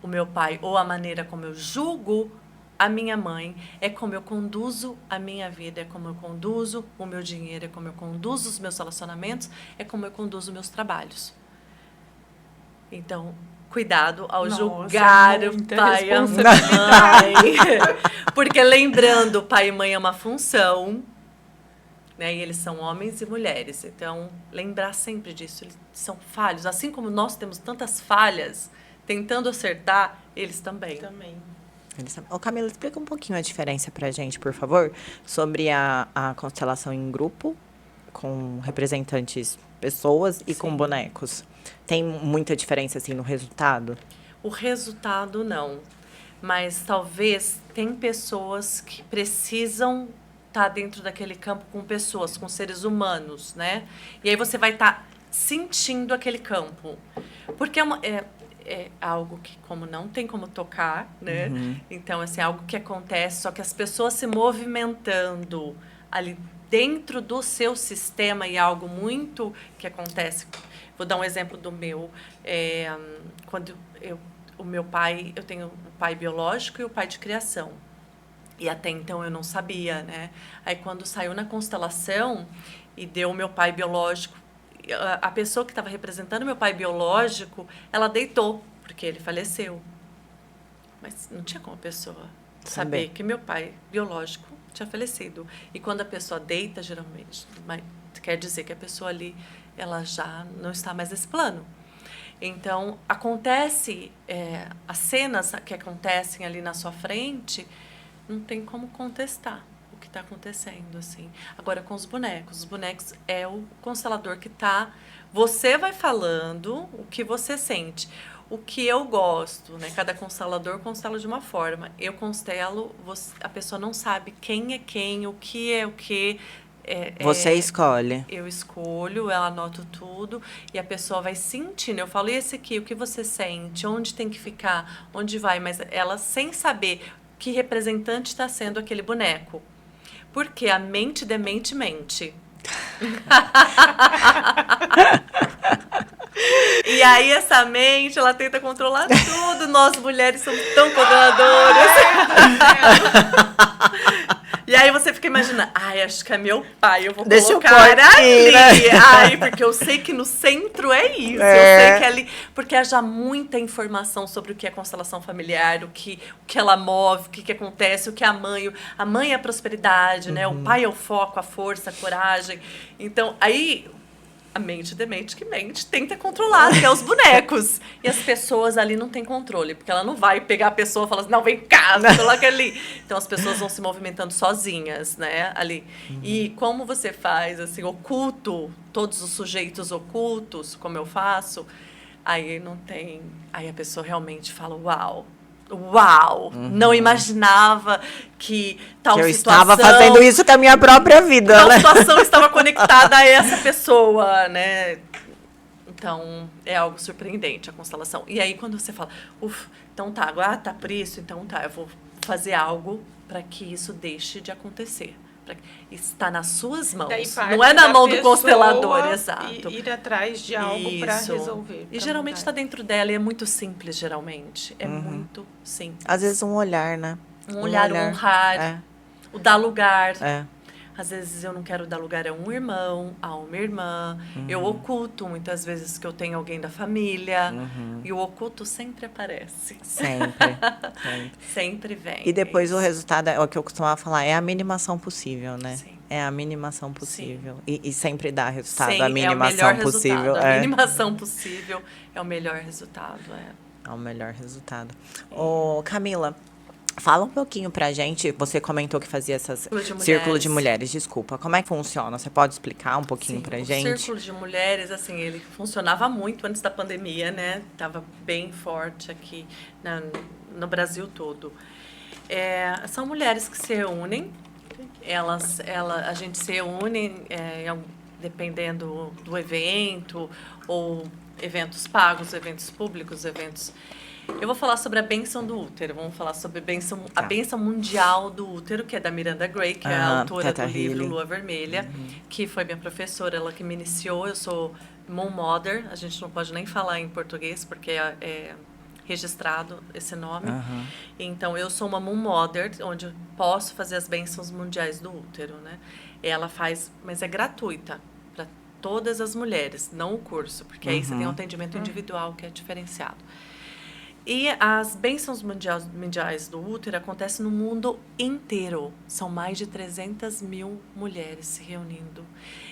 Speaker 3: o meu pai ou a maneira como eu julgo a minha mãe é como eu conduzo a minha vida, é como eu conduzo o meu dinheiro, é como eu conduzo os meus relacionamentos, é como eu conduzo meus trabalhos. Então, cuidado ao julgar o pai e a mãe. Porque lembrando, pai e mãe é uma função, né? E eles são homens e mulheres. Então, lembrar sempre disso. Eles são falhos. Assim como nós temos tantas falhas, tentando acertar, eles também.
Speaker 2: Ô, Camila, explica um pouquinho a diferença pra gente, por favor, sobre a constelação em grupo, com representantes pessoas e com bonecos. Tem muita diferença, assim, no resultado?
Speaker 3: O resultado, não. Mas talvez tem pessoas que precisam estar dentro daquele campo com pessoas, com seres humanos, né? E aí você vai estar sentindo aquele campo. Porque é algo que, como não tem como tocar, né? Então, assim, é algo que acontece, só que as pessoas se movimentando ali dentro do seu sistema e algo muito que acontece. Vou dar um exemplo do meu. Quando o meu pai, eu tenho o pai biológico e o pai de criação. E até então eu não sabia, né? Aí quando saiu na constelação e deu o meu pai biológico, a pessoa que estava representando meu pai biológico, ela deitou, porque ele faleceu. Mas não tinha como a pessoa saber que meu pai biológico tinha falecido. E quando a pessoa deita, geralmente, quer dizer que a pessoa ali, ela já não está mais nesse plano. Então, acontece, as cenas que acontecem ali na sua frente, não tem como contestar o que está acontecendo, assim. Agora, com os bonecos é o constelador que está... Você vai falando o que você sente. O que eu gosto, né? Cada constelador constela de uma forma. Eu constelo, a pessoa não sabe quem é quem, o que é o que...
Speaker 2: Você escolhe.
Speaker 3: Eu escolho, ela anota tudo e a pessoa vai sentindo. Eu falo, e esse aqui, o que você sente? Onde tem que ficar? Onde vai? Mas ela sem saber que representante está sendo aquele boneco. Porque a mente demente mente. E aí essa mente, ela tenta controlar tudo. Nós mulheres somos tão controladoras. E E aí você fica imaginando, acho que é meu pai, eu vou
Speaker 2: Deixa
Speaker 3: colocar
Speaker 2: eu pôr aqui,
Speaker 3: ali.
Speaker 2: né?
Speaker 3: Porque eu sei que no centro é isso.
Speaker 2: É.
Speaker 3: Eu sei que ali... Porque há já muita informação sobre o que é constelação familiar, o que ela move, o que acontece, o que é a mãe. A mãe é a prosperidade, né? O pai é o foco, a força, a coragem. Então, aí... A mente demente que mente tenta controlar, que é os bonecos. E as pessoas ali não têm controle, porque ela não vai pegar a pessoa e falar assim, não, vem cá, coloca ali. Então as pessoas vão se movimentando sozinhas, né, ali. E como você faz, assim, oculto, todos os sujeitos ocultos, como eu faço, aí não tem... Aí a pessoa realmente fala, uau, não imaginava que tal
Speaker 2: que eu
Speaker 3: situação...
Speaker 2: estava fazendo isso com a minha própria vida,
Speaker 3: tal
Speaker 2: né?
Speaker 3: situação estava conectada a essa pessoa, né? Então, é algo surpreendente a constelação. E aí, quando você fala, então tá, agora tá por isso, então tá, eu vou fazer algo para que isso deixe de acontecer. Está nas suas mãos. Não é na mão do constelador, exato.
Speaker 1: Ir atrás de algo para resolver.
Speaker 3: E geralmente está dentro dela e é muito simples, geralmente. É muito simples.
Speaker 2: Às vezes um olhar, né?
Speaker 3: Um olhar, o honrar, o dar lugar. Às vezes eu não quero dar lugar a um irmão, a uma irmã. Eu oculto muitas vezes que eu tenho alguém da família. E o oculto sempre aparece.
Speaker 2: Sempre.
Speaker 3: Sempre vem.
Speaker 2: E depois o resultado, é o que eu costumava falar, é a minimação possível, né?
Speaker 3: Sim.
Speaker 2: É a minimação possível. E sempre dá resultado.
Speaker 3: Sim,
Speaker 2: a minimação
Speaker 3: é o melhor
Speaker 2: possível.
Speaker 3: Resultado. A minimação possível é o melhor resultado.
Speaker 2: É o melhor resultado. Ô, Camila, fala um pouquinho pra gente. Você comentou que fazia essas círculo de mulheres. Desculpa. Como é que funciona? Você pode explicar um pouquinho pra gente?
Speaker 3: O círculo de mulheres, assim, ele funcionava muito antes da pandemia, né? Tava bem forte aqui no Brasil todo. São mulheres que se reúnem. A gente se reúne dependendo do evento ou eventos pagos, eventos públicos, eventos... Eu vou falar sobre a bênção do útero. Vamos falar sobre a bênção mundial do útero, que é da Miranda Gray, que é a autora do livro Lua Vermelha, que foi minha professora, ela que me iniciou. Eu sou Moon Mother, a gente não pode nem falar em português, porque é registrado esse nome. Então, eu sou uma Moon Mother, onde eu posso fazer as bênçãos mundiais do útero, né? Ela faz, mas é gratuita para todas as mulheres, não o curso, porque aí você tem um atendimento individual que é diferenciado. E as bênçãos mundiais do útero acontecem no mundo inteiro. São mais de 300 mil mulheres se reunindo.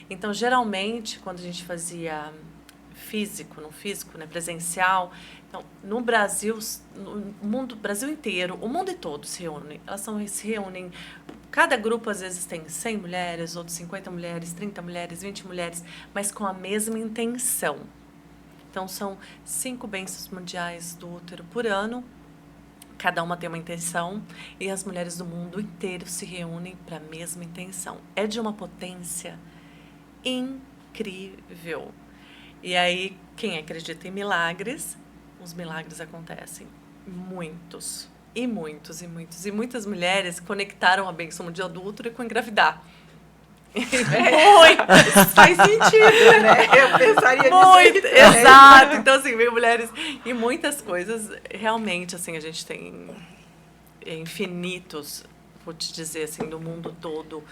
Speaker 3: Então, geralmente, quando a gente fazia no físico, né, presencial, então, no Brasil, Brasil inteiro, o mundo todo se reúne. Elas se reúnem, cada grupo às vezes tem 100 mulheres, outros 50 mulheres, 30 mulheres, 20 mulheres, mas com a mesma intenção. Então, são 5 bênçãos mundiais do útero por ano. Cada uma tem uma intenção. E as mulheres do mundo inteiro se reúnem para a mesma intenção. É de uma potência incrível. E aí, quem acredita em milagres, os milagres acontecem. Muitos. E muitos, e muitos. E muitas mulheres conectaram a bênção mundial do útero com engravidar.
Speaker 1: Muito! Faz sentido, né? Eu pensaria
Speaker 3: nisso. Exato. Então, assim, veio mulheres e muitas coisas. Realmente, assim, a gente tem infinitos, vou te dizer, assim, do mundo todo,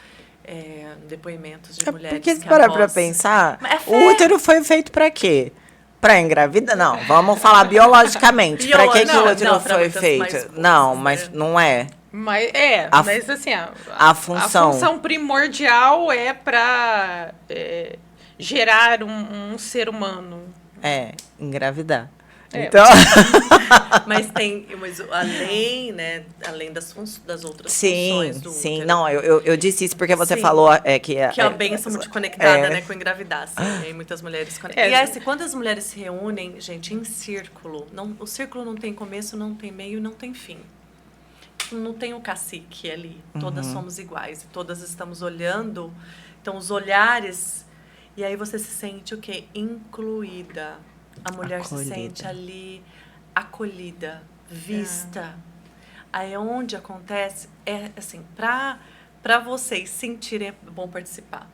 Speaker 3: depoimentos de mulheres.
Speaker 2: Porque se parar pra pensar, o útero foi feito pra quê? Pra engravidar? Não, vamos falar biologicamente. Pra que o útero foi feito? Não, mas não é.
Speaker 1: Mas assim,
Speaker 2: a função
Speaker 1: primordial é para gerar um ser humano.
Speaker 2: Engravidar. Então...
Speaker 3: mas além das outras funções do útero.
Speaker 2: Sim, não, eu disse isso porque você falou que
Speaker 3: é a bênção muito conectada, né, com engravidar, e muitas mulheres conectam. E assim, quando as mulheres se reúnem, gente, em círculo, o círculo não tem começo, não tem meio, não tem fim. Não tem o cacique ali, todas somos iguais, todas estamos olhando, então os olhares, e aí você se sente o quê? Incluída. A mulher se sente ali acolhida, vista. Aí onde acontece, assim, para para vocês sentirem, é bom participar.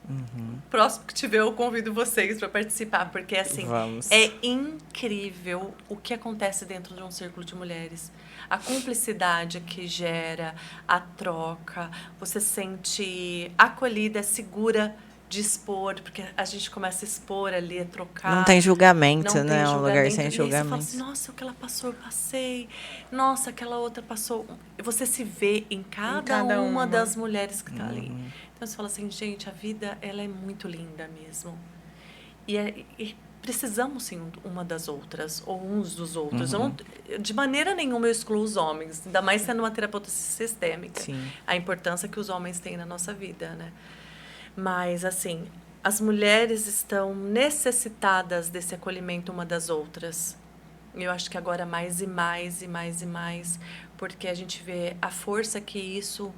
Speaker 3: Próximo que tiver, eu convido vocês para participar, porque assim, é incrível o que acontece dentro de um círculo de mulheres. A cumplicidade que gera, a troca, você se sente acolhida, segura de expor, porque a gente começa a expor ali, a trocar.
Speaker 2: Não tem julgamento,
Speaker 3: não
Speaker 2: né?
Speaker 3: Tem
Speaker 2: um lugar sem
Speaker 3: julgamento.
Speaker 2: julgamento.
Speaker 3: E aí você fala assim, nossa, o que ela passou, eu passei. Nossa, aquela outra passou. Você se vê em cada uma das mulheres que tá ali. Então você fala assim, gente, a vida, ela é muito linda mesmo. E precisamos, sim, uma das outras, ou uns dos outros. De maneira nenhuma eu excluo os homens, ainda mais sendo uma terapeuta sistêmica.
Speaker 2: Sim.
Speaker 3: A importância que os homens têm na nossa vida, né? Mas, assim, as mulheres estão necessitadas desse acolhimento uma das outras. Eu acho que agora mais e mais, e mais e mais, porque a gente vê a força que isso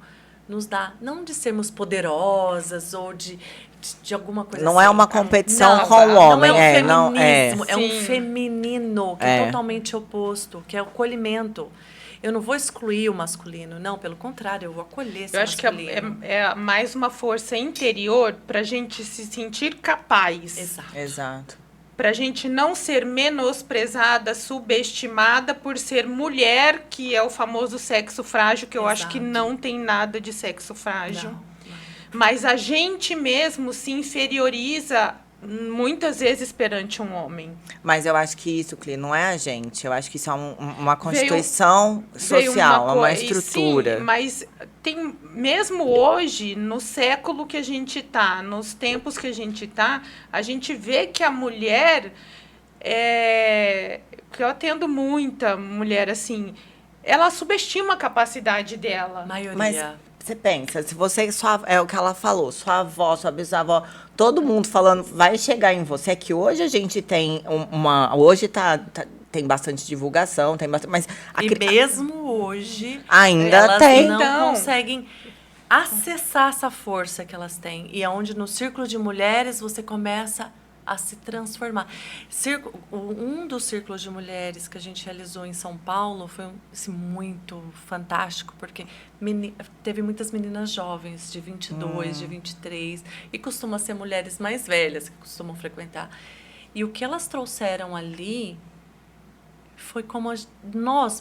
Speaker 3: nos dá. Não de sermos poderosas ou de alguma coisa
Speaker 2: não
Speaker 3: assim.
Speaker 2: É uma competição com o homem.
Speaker 3: Não é um feminismo,
Speaker 2: é
Speaker 3: um feminino, que é totalmente oposto, que é o acolhimento. Eu não vou excluir o masculino, não, pelo contrário, eu vou acolher esse masculino.
Speaker 1: Eu acho que é mais uma força interior para a gente se sentir capaz.
Speaker 2: Exato.
Speaker 1: Para a gente não ser menosprezada, subestimada por ser mulher, que é o famoso sexo frágil, que eu acho que não tem nada de sexo frágil.
Speaker 3: Não.
Speaker 1: Mas a gente mesmo se inferioriza muitas vezes perante um homem.
Speaker 2: Mas eu acho que isso, Clê, não é a gente. Eu acho que isso é uma constituição social, uma estrutura.
Speaker 1: Sim, mas tem, mesmo hoje, no século que a gente está, nos tempos que a gente está, a gente vê que a mulher, que eu atendo muita mulher assim, ela subestima a capacidade dela.
Speaker 3: Maioria.
Speaker 2: Mas você pensa, se você é o que ela falou, sua avó, sua bisavó, todo mundo falando, vai chegar em você. É que hoje a gente tem hoje tem bastante divulgação, tem bastante, mas
Speaker 3: mesmo hoje
Speaker 2: ainda
Speaker 3: elas
Speaker 2: tem.
Speaker 3: não conseguem acessar essa força que elas têm. E é onde no círculo de mulheres você começa a se transformar. Um dos círculos de mulheres que a gente realizou em São Paulo foi muito fantástico, porque teve muitas meninas jovens, de 22, de 23, e costumam ser mulheres mais velhas que costumam frequentar. E o que elas trouxeram ali foi como nós,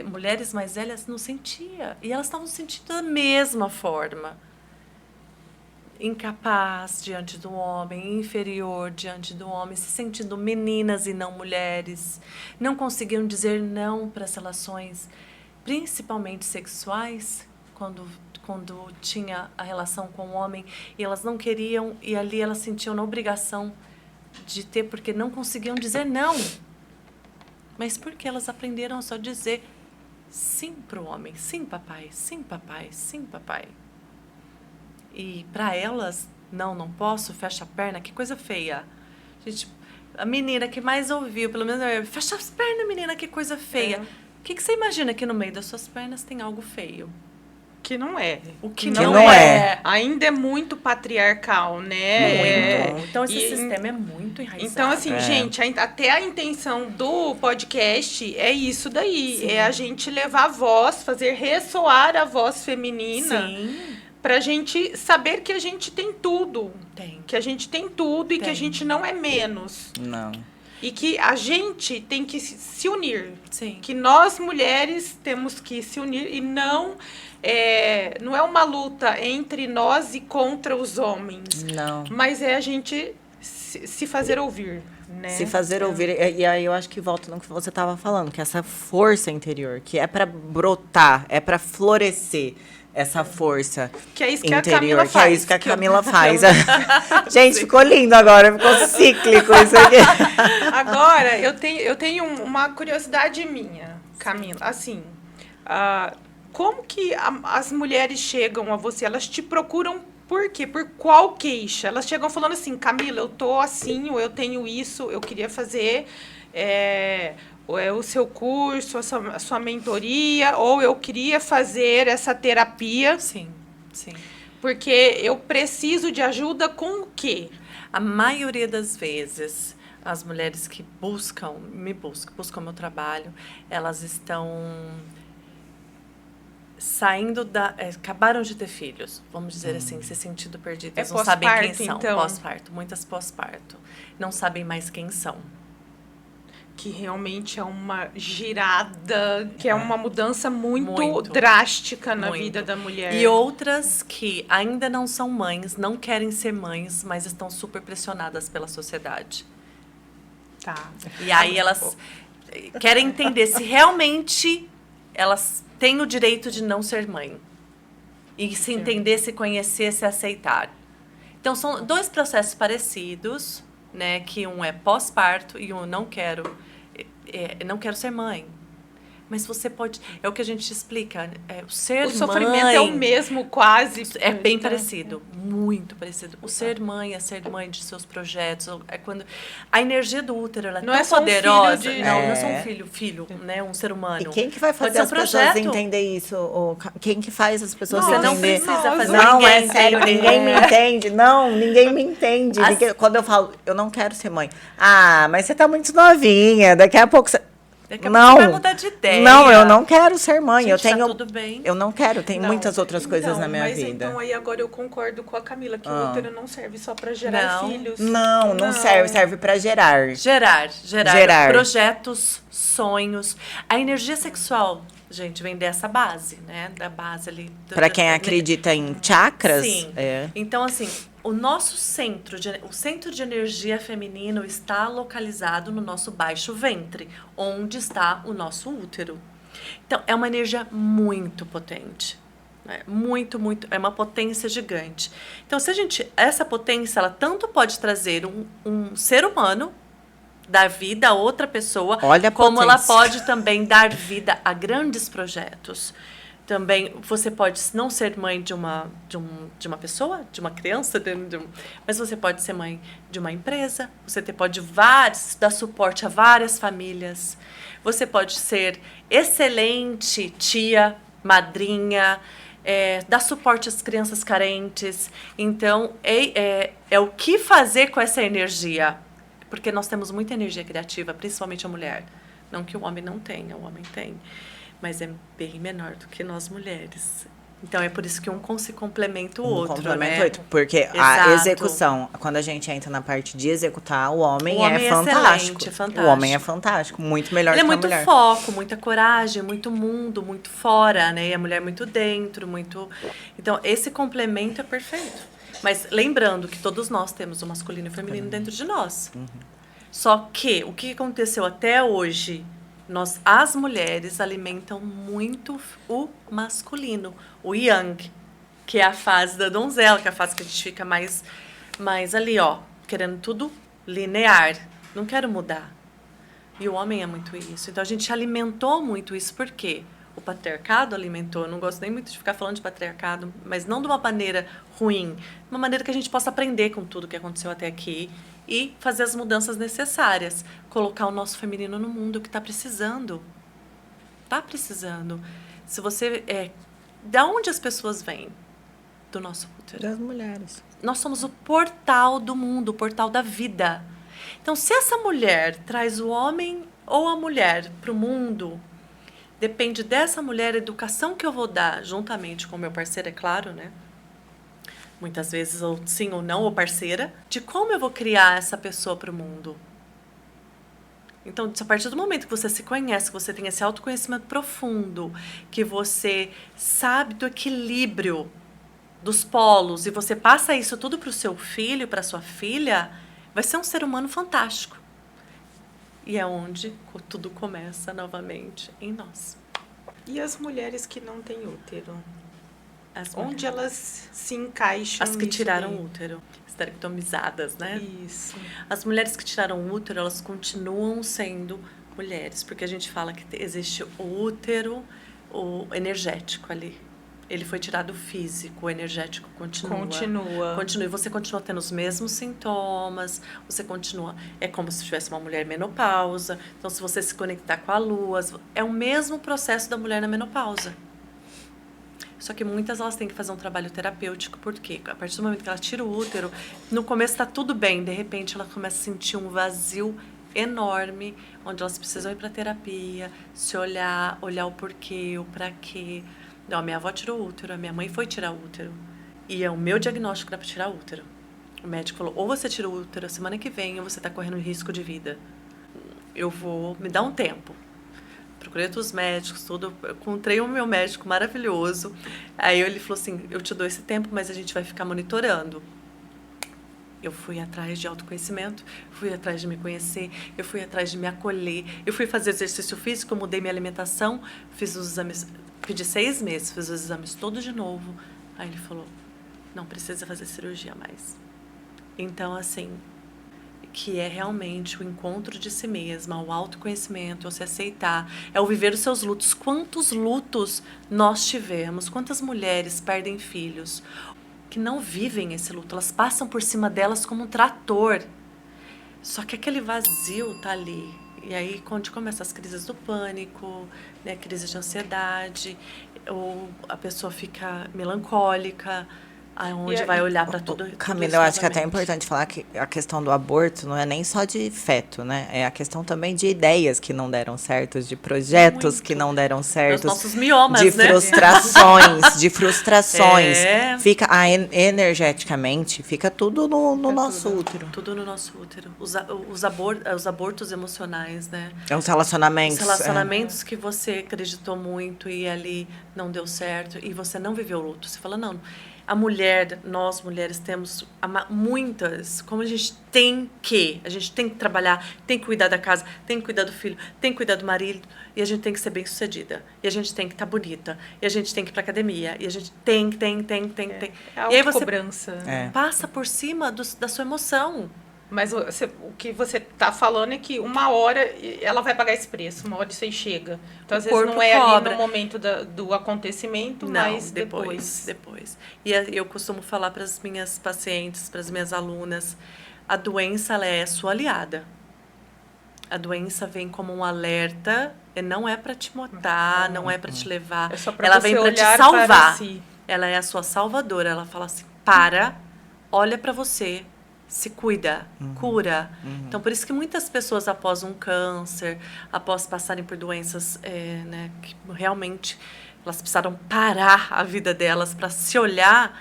Speaker 3: mulheres mais velhas, nos sentia. E elas estavam sentindo da mesma forma. Incapaz diante do homem, inferior diante do homem, se sentindo meninas e não mulheres, não conseguiam dizer não para as relações, principalmente sexuais, quando tinha a relação com o homem, e elas não queriam, e ali elas sentiam na obrigação de ter, porque não conseguiam dizer não. Mas porque elas aprenderam a só dizer sim para o homem, sim papai, sim papai, sim papai. E para elas, não posso, fecha a perna, que coisa feia. Gente, a menina que mais ouviu, pelo menos, fecha as pernas, menina, que coisa feia. O que você imagina que no meio das suas pernas tem algo feio?
Speaker 1: Que não é.
Speaker 3: O que
Speaker 2: não é.
Speaker 1: Ainda é muito patriarcal, né?
Speaker 3: Muito. Então, esse sistema é muito enraizado.
Speaker 1: Então, assim, gente, até a intenção do podcast é isso daí.
Speaker 3: Sim.
Speaker 1: É a gente levar a voz, fazer ressoar a voz feminina.
Speaker 3: Sim.
Speaker 1: Pra gente saber que a gente tem tudo. Que a gente tem tudo e que a gente não é menos.
Speaker 2: Não.
Speaker 1: E que a gente tem que se unir.
Speaker 3: Sim.
Speaker 1: Que nós, mulheres, temos que se unir e não é uma luta entre nós e contra os homens.
Speaker 2: Não.
Speaker 1: Mas é a gente se fazer ouvir, né?
Speaker 2: Se fazer ouvir. E aí eu acho que volta no que você estava falando, que essa força interior, que é para brotar, é para florescer. Essa força
Speaker 1: que é isso que
Speaker 2: interior,
Speaker 1: a Camila faz.
Speaker 2: Que é isso que a Camila faz. Gente, ficou lindo agora, ficou cíclico isso aqui.
Speaker 1: Agora, eu tenho uma curiosidade minha, Camila. Assim, como que as mulheres chegam a você? Elas te procuram por quê? Por qual queixa? Elas chegam falando assim, Camila, eu tô assim, ou eu tenho isso, eu queria fazer... o seu curso, a sua mentoria, ou eu queria fazer essa terapia.
Speaker 3: Sim.
Speaker 1: Porque eu preciso de ajuda com o quê?
Speaker 3: A maioria das vezes, as mulheres que buscam o meu trabalho, elas estão saindo acabaram de ter filhos, vamos dizer assim, se sentindo perdidas,
Speaker 1: É
Speaker 3: não sabem quem são.
Speaker 1: então.
Speaker 3: Pós-parto, muitas pós-parto. Não sabem mais quem são.
Speaker 1: Que realmente é uma girada, que é uma mudança muito
Speaker 3: Muito.
Speaker 1: drástica na
Speaker 3: Muito.
Speaker 1: vida da mulher.
Speaker 3: E outras que ainda não são mães, não querem ser mães, mas estão super pressionadas pela sociedade.
Speaker 1: Tá.
Speaker 3: E aí elas querem entender se realmente elas têm o direito de não ser mãe. E se entender, se conhecer, se aceitar. Então, são 2 processos parecidos, né? Que um é pós-parto e um não quero ser mãe. Mas você pode... É o que a gente explica. O ser
Speaker 1: O sofrimento
Speaker 3: mãe
Speaker 1: é o mesmo, quase.
Speaker 3: é bem
Speaker 1: Então,
Speaker 3: parecido, muito parecido. O ser mãe é ser mãe de seus projetos. É quando a energia do útero ela é
Speaker 1: Não
Speaker 3: tão
Speaker 1: é só um
Speaker 3: poderosa.
Speaker 1: filho de-
Speaker 3: Não é só um filho, né? Um ser humano.
Speaker 2: E quem que vai
Speaker 3: Pode
Speaker 2: fazer
Speaker 3: ser um
Speaker 2: as pessoas
Speaker 3: projeto.
Speaker 2: entender isso? Quem que faz as pessoas
Speaker 3: Você não
Speaker 2: entender?
Speaker 3: precisa fazer
Speaker 2: Não,
Speaker 3: ninguém
Speaker 2: é sério,
Speaker 3: entender.
Speaker 2: ninguém me entende. Não, ninguém me entende.
Speaker 3: As-
Speaker 2: Quando eu falo, eu não quero ser mãe. Ah, mas você tá muito novinha, daqui a pouco você...
Speaker 3: Daqui a pouco você vai mudar de ideia.
Speaker 2: Não, eu não quero ser mãe.
Speaker 3: Gente,
Speaker 2: eu tenho.
Speaker 3: tá tudo bem.
Speaker 2: Eu não quero, tem
Speaker 1: Não.
Speaker 2: muitas outras coisas na minha
Speaker 1: mas
Speaker 2: vida.
Speaker 1: Então aí agora eu concordo com a Camila, que o útero não serve só pra gerar
Speaker 3: Não.
Speaker 1: filhos.
Speaker 2: Não serve pra gerar.
Speaker 3: Gerar projetos, sonhos. A energia sexual, gente, vem dessa base, né? Da base ali.
Speaker 2: Pra quem acredita em chakras,
Speaker 3: Sim. Então, assim, o nosso o centro de energia feminino está localizado no nosso baixo ventre, onde está o nosso útero. Então, é uma energia muito potente. Né? Muito, é uma potência gigante. Então, essa potência, ela tanto pode trazer um ser humano, dar vida a outra pessoa,
Speaker 2: Olha a
Speaker 3: como ela
Speaker 2: potência.
Speaker 3: pode também dar vida a grandes projetos. Também você pode não ser mãe de uma pessoa, de uma criança, mas você pode ser mãe de uma empresa, você pode dar suporte a várias famílias, você pode ser excelente tia, madrinha, dar suporte às crianças carentes. Então, é o que fazer com essa energia, porque nós temos muita energia criativa, principalmente a mulher. Não que o homem não tenha, o homem tem. Mas é bem menor do que nós mulheres. Então, é por isso que um se complementa o outro,
Speaker 2: complementa
Speaker 3: né?
Speaker 2: o outro, porque a
Speaker 3: Exato.
Speaker 2: execução, quando a gente entra na parte de executar, o homem é
Speaker 3: excelente,
Speaker 2: fantástico.
Speaker 3: é fantástico.
Speaker 2: O homem é fantástico, muito melhor
Speaker 3: Ele é
Speaker 2: que a
Speaker 3: muito
Speaker 2: mulher.
Speaker 3: foco, muita coragem, muito mundo, muito fora, né? E a mulher muito dentro, muito... Então, esse complemento é perfeito. Mas lembrando que todos nós temos o masculino e o feminino dentro de nós. Só que, o que aconteceu até hoje... As mulheres alimentam muito o masculino, o yang, que é a fase da donzela, que é a fase que a gente fica mais ali, ó, querendo tudo linear. Não quero mudar. E o homem é muito isso. Então, a gente alimentou muito isso. Por quê? O patriarcado alimentou. Eu não gosto nem muito de ficar falando de patriarcado, mas não de uma maneira ruim. De uma maneira que a gente possa aprender com tudo que aconteceu até aqui e fazer as mudanças necessárias. Colocar o nosso feminino no mundo que está precisando. Está precisando. Se você... da onde as pessoas vêm? Do nosso útero.
Speaker 2: Das mulheres.
Speaker 3: Nós somos o portal do mundo, o portal da vida. Então, se essa mulher traz o homem ou a mulher para o mundo, depende dessa mulher, a educação que eu vou dar, juntamente com o meu parceiro, é claro, né? Muitas vezes, ou sim ou não, ou parceira, de como eu vou criar essa pessoa para o mundo. Então, a partir do momento que você se conhece, que você tem esse autoconhecimento profundo, que você sabe do equilíbrio dos polos, e você passa isso tudo para o seu filho, para sua filha, vai ser um ser humano fantástico. E é onde tudo começa novamente em nós.
Speaker 1: E as mulheres que não têm útero?
Speaker 3: As
Speaker 1: Onde elas se encaixam?
Speaker 3: As que
Speaker 1: nisso
Speaker 3: tiraram
Speaker 1: daí?
Speaker 3: o útero, esterectomizadas, né?
Speaker 1: Isso.
Speaker 3: As mulheres que tiraram o útero, elas continuam sendo mulheres, porque a gente fala que existe o útero, o energético ali. Ele foi tirado o físico, o energético continua. Continua. E você continua tendo os mesmos sintomas, você continua... É como se tivesse uma mulher menopausa. Então, se você se conectar com a lua, é o mesmo processo da mulher na menopausa. Só que muitas elas têm que fazer um trabalho terapêutico, porque a partir do momento que ela tira o útero, no começo está tudo bem, de repente ela começa a sentir um vazio enorme, onde elas precisam ir para terapia, se olhar o porquê, o para quê. Não, a minha avó tirou o útero, a minha mãe foi tirar o útero. E o meu diagnóstico era para tirar o útero. O médico falou, ou você tira o útero a semana que vem, ou você está correndo risco de vida. Eu vou me dar um tempo. Procurei outros médicos, tudo. Eu encontrei o meu médico maravilhoso. Aí ele falou assim, eu te dou esse tempo, mas a gente vai ficar monitorando. Eu fui atrás de autoconhecimento, fui atrás de me conhecer, eu fui atrás de me acolher, eu fui fazer exercício físico, eu mudei minha alimentação, fiz os exames, pedi 6 meses, fiz os exames todos de novo. Aí ele falou, não precisa fazer cirurgia mais. Então, assim, que é realmente o encontro de si mesma, o autoconhecimento, o se aceitar, é o viver os seus lutos. Quantos lutos nós tivemos, quantas mulheres perdem filhos que não vivem esse luto, elas passam por cima delas como um trator. Só que aquele vazio tá ali. E aí, quando começam as crises do pânico, né, crise de ansiedade, ou a pessoa fica melancólica, onde vai olhar para tudo.
Speaker 2: Camila, eu acho que é até importante falar que a questão do aborto não é nem só de feto, né? É a questão também de ideias que não deram certo, de projetos que não deram certo.
Speaker 3: Os nossos miomas,
Speaker 2: de frustrações, de frustrações. Fica energeticamente, fica tudo no nosso útero.
Speaker 3: Tudo no nosso útero. Os abortos emocionais, né?
Speaker 2: Os relacionamentos.
Speaker 3: Os relacionamentos que você acreditou muito e ali não deu certo e você não viveu o luto. Você fala, não. A mulher, nós mulheres temos muitas, como a gente tem que trabalhar, tem que cuidar da casa, tem que cuidar do filho, tem que cuidar do marido, e a gente tem que ser bem-sucedida, e a gente tem que estar bonita, e a gente tem que ir pra academia, e a gente tem.
Speaker 1: É
Speaker 3: e aí você
Speaker 1: cobrança.
Speaker 3: passa por cima da sua emoção.
Speaker 1: Mas o que você está falando é que uma hora ela vai pagar esse preço, uma hora isso aí chega. Então, às vezes, não é ali no momento do acontecimento, mas depois.
Speaker 3: E eu costumo falar para as minhas pacientes, para as minhas alunas, a doença ela é sua aliada. A doença vem como um alerta, e não é para te matar, não é para te levar.
Speaker 1: É só pra
Speaker 3: ela
Speaker 1: você
Speaker 3: vem para te
Speaker 1: olhar
Speaker 3: salvar.
Speaker 1: para si.
Speaker 3: Ela é a sua salvadora. Ela fala assim, olha para você, se cuida, cura. Então, por isso que muitas pessoas, após um câncer, após passarem por doenças né, que realmente elas precisaram parar a vida delas para se olhar,